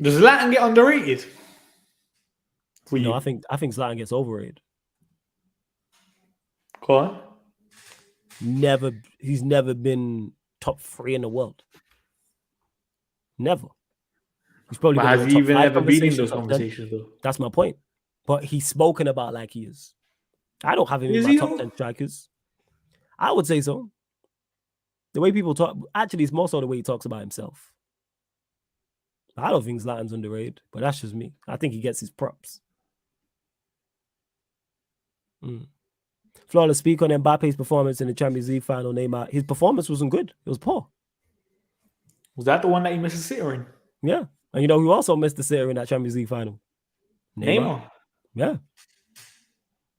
Does Zlatan get underrated? No, I think Zlatan gets overrated. Go on. He's never been top 3 in the world. Never. He's probably But been in has the he top even 5 ever been in conversation, those top 10. conversations though? That's my point. But he's spoken about like he is. I don't have him in Is my he top though? 10 strikers. I would say so. The way people talk, actually, it's more so the way he talks about himself. I don't think Zlatan's underrated, but that's just me. I think he gets his props. Flawless, speak on Mbappe's performance in the Champions League final. Neymar, his performance wasn't good. It was poor. Was that the one that he missed a sitter in? Yeah. And you know who also missed the sitter in that Champions League final? Neymar. Yeah.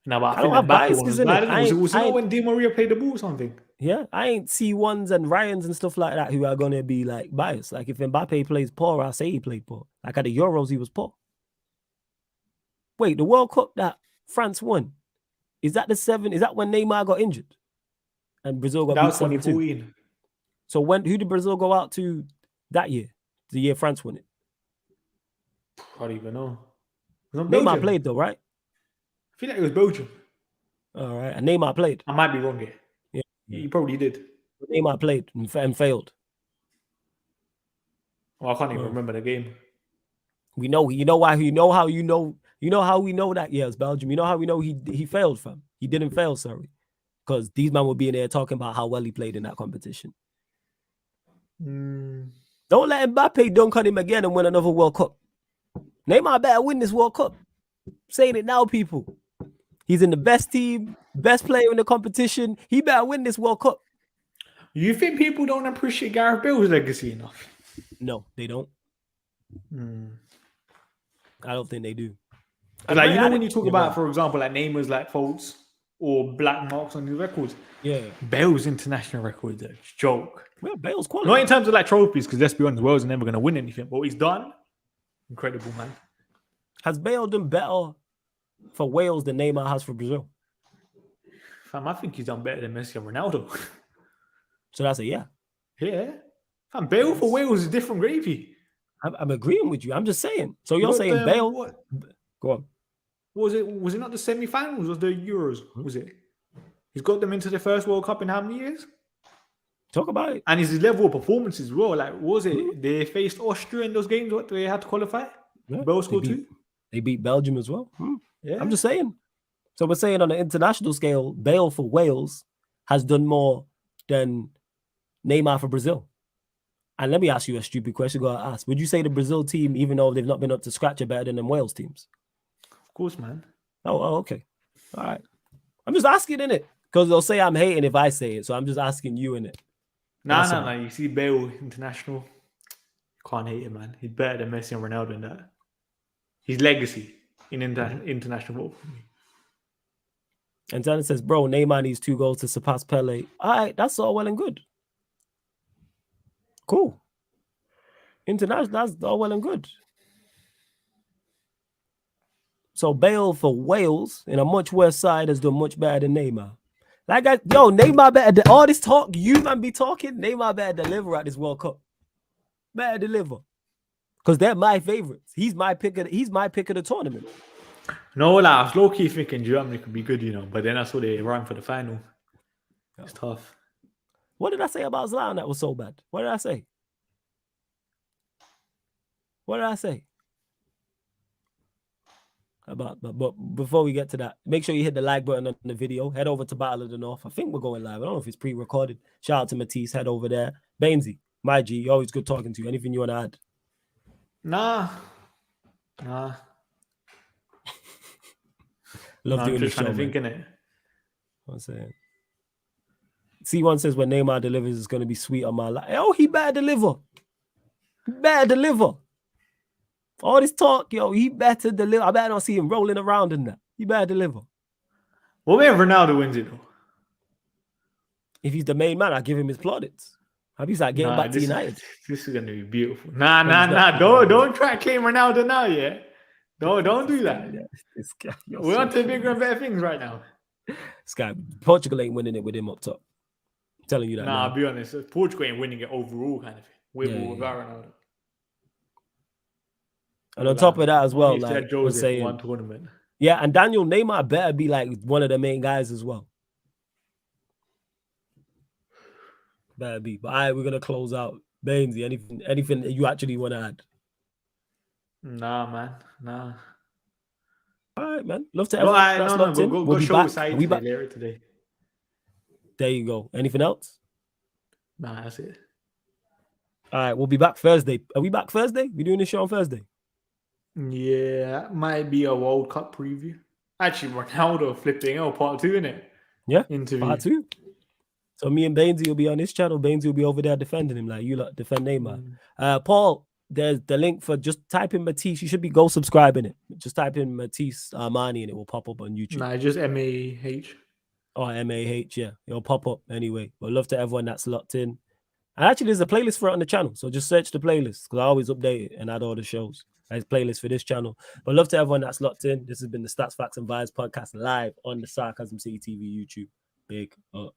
No, but I I don't think have that Mbappe one biases was in bad. it. Was it not when Di Maria played the ball or something? Yeah, I ain't C1s and Ryans and stuff like that who are going to be like biased. Like if Mbappe plays poor, I'll say he played poor. Like at the Euros, he was poor. Wait, the World Cup that France won, is that the 7? Is that when Neymar got injured and Brazil got That beat was 7-2? 2014. So who did Brazil go out to that year? The year France won it. I don't even know. Was it Neymar Belgium? played though, right? I feel like it was Belgium. All right, and Neymar played. I might be wrong here. Yeah. He probably did. Neymar played and failed. Well, I can't even remember the game. We know, you know why, you know how we know that, yeah, it's Belgium. You know how we know he failed, fam. He didn't fail, sorry. Because these men will be in there talking about how well he played in that competition. Don't let Mbappe dunk on him again and win another World Cup. Neymar better win this World Cup. I'm saying it now, people. He's in the best team, best player in the competition. He better win this World Cup. You think people don't appreciate Gareth Bale's legacy enough? No, they don't. I don't think they do. Like, you know, when you talk about, for example, like Neymar's like faults or black marks on his records. Yeah. Bale's international records are a joke. Well, Bale's quality. Not in terms of like trophies, because let's be honest, Wales are never going to win anything. But what he's done, incredible, man. Has Bale done better for Wales than Neymar has for Brazil? Fam, I think he's done better than Messi and Ronaldo. So that's a yeah. Yeah. Fam, Bale for Wales is different gravy. I'm agreeing with you. I'm just saying. So you're saying Bale? What? Go on. Was it not the semi-finals? Was the Euros? Was it? He's got them into the first World Cup in how many years? Talk about it. And his level of performance as well. Like, was it? They faced Austria in those games. What they had to qualify? Yeah, Bale scored 2. They beat Belgium as well. Yeah. I'm just saying. So we're saying on an international scale, Bale for Wales has done more than Neymar for Brazil. And let me ask you a stupid question. Go ask. Would you say the Brazil team, even though they've not been up to scratch, are better than them Wales teams? Of course, man. Oh, okay. All right. I'm just asking, innit? Because they'll say I'm hating if I say it. So I'm just asking you, innit? No. You see Bale international. Can't hate him, man. He's better than Messi and Ronaldo in that. His legacy in international football. And Tanner says, bro, Neymar needs 2 goals to surpass Pele. All right, that's all well and good. Cool. International, that's all well and good. So Bale for Wales in a much worse side has done much better than Neymar. Neymar better. All this talk, you man be talking. Neymar better deliver at this World Cup. Better deliver, because they're my favorites. He's my pick of the tournament. No, I was low key thinking Germany could be good, but then I saw they ran for the final. It's tough. What did I say about Zlatan that was so bad? What did I say? But before we get to that, make sure you hit the like button on the video. Head over to Battle of the North. I think we're going live. I don't know if it's pre-recorded. Shout out to Matisse. Head over there. Bainsy, my G, always good talking to you. Anything you want to add? Nah. Love doing this show, man. Thinking it. I'm saying. C1 says when Neymar delivers, it's going to be sweet on my life. Oh, he better deliver. All this talk, he better deliver. I better not see him rolling around in that. He better deliver. What if Ronaldo wins it, though? If he's the main man, I give him his plaudits. How he's like getting back to United. This is going to be beautiful. Nah. Don't try to claim Ronaldo now, yeah? Don't do that. This guy, we're on to bigger and better things right now. This guy, Portugal ain't winning it with him up top. I'm telling you that. Nah, I'll be honest. Portugal ain't winning it overall, kind of thing. Without Ronaldo. And on top of that as well, like we're saying, one tournament. Yeah, and Daniel Neymar better be like one of the main guys as well. Better be. But all right, we're gonna close out. Bainsy, anything that you actually want to add? Nah, man. Nah. All right, man. Love to But everyone I that's no, locked in. go We'll be show back. side Are we today, back? later today. There you go. Anything else? Nah, that's it. All right, we'll be back Thursday. Are we back Thursday? We doing this show on Thursday? Yeah, might be a World Cup preview. Actually, Ronaldo flipping part 2, innit? Yeah, Interview. part 2. So me and Bainsy will be on this channel. Bainsy will be over there defending him like you lot defend Neymar. Paul, there's the link for just type in Matisse. You should go subscribing it. Just type in Matisse Armani and it will pop up on YouTube. Nah, just MAH. Or MAH, yeah. It'll pop up anyway. But love to everyone that's locked in. And actually, there's a playlist for it on the channel. So just search the playlist because I always update it and add all the shows. There's playlist for this channel. But love to everyone that's locked in. This has been the Stats, Facts, and Vibes podcast live on the Sarcasm City TV YouTube. Big up.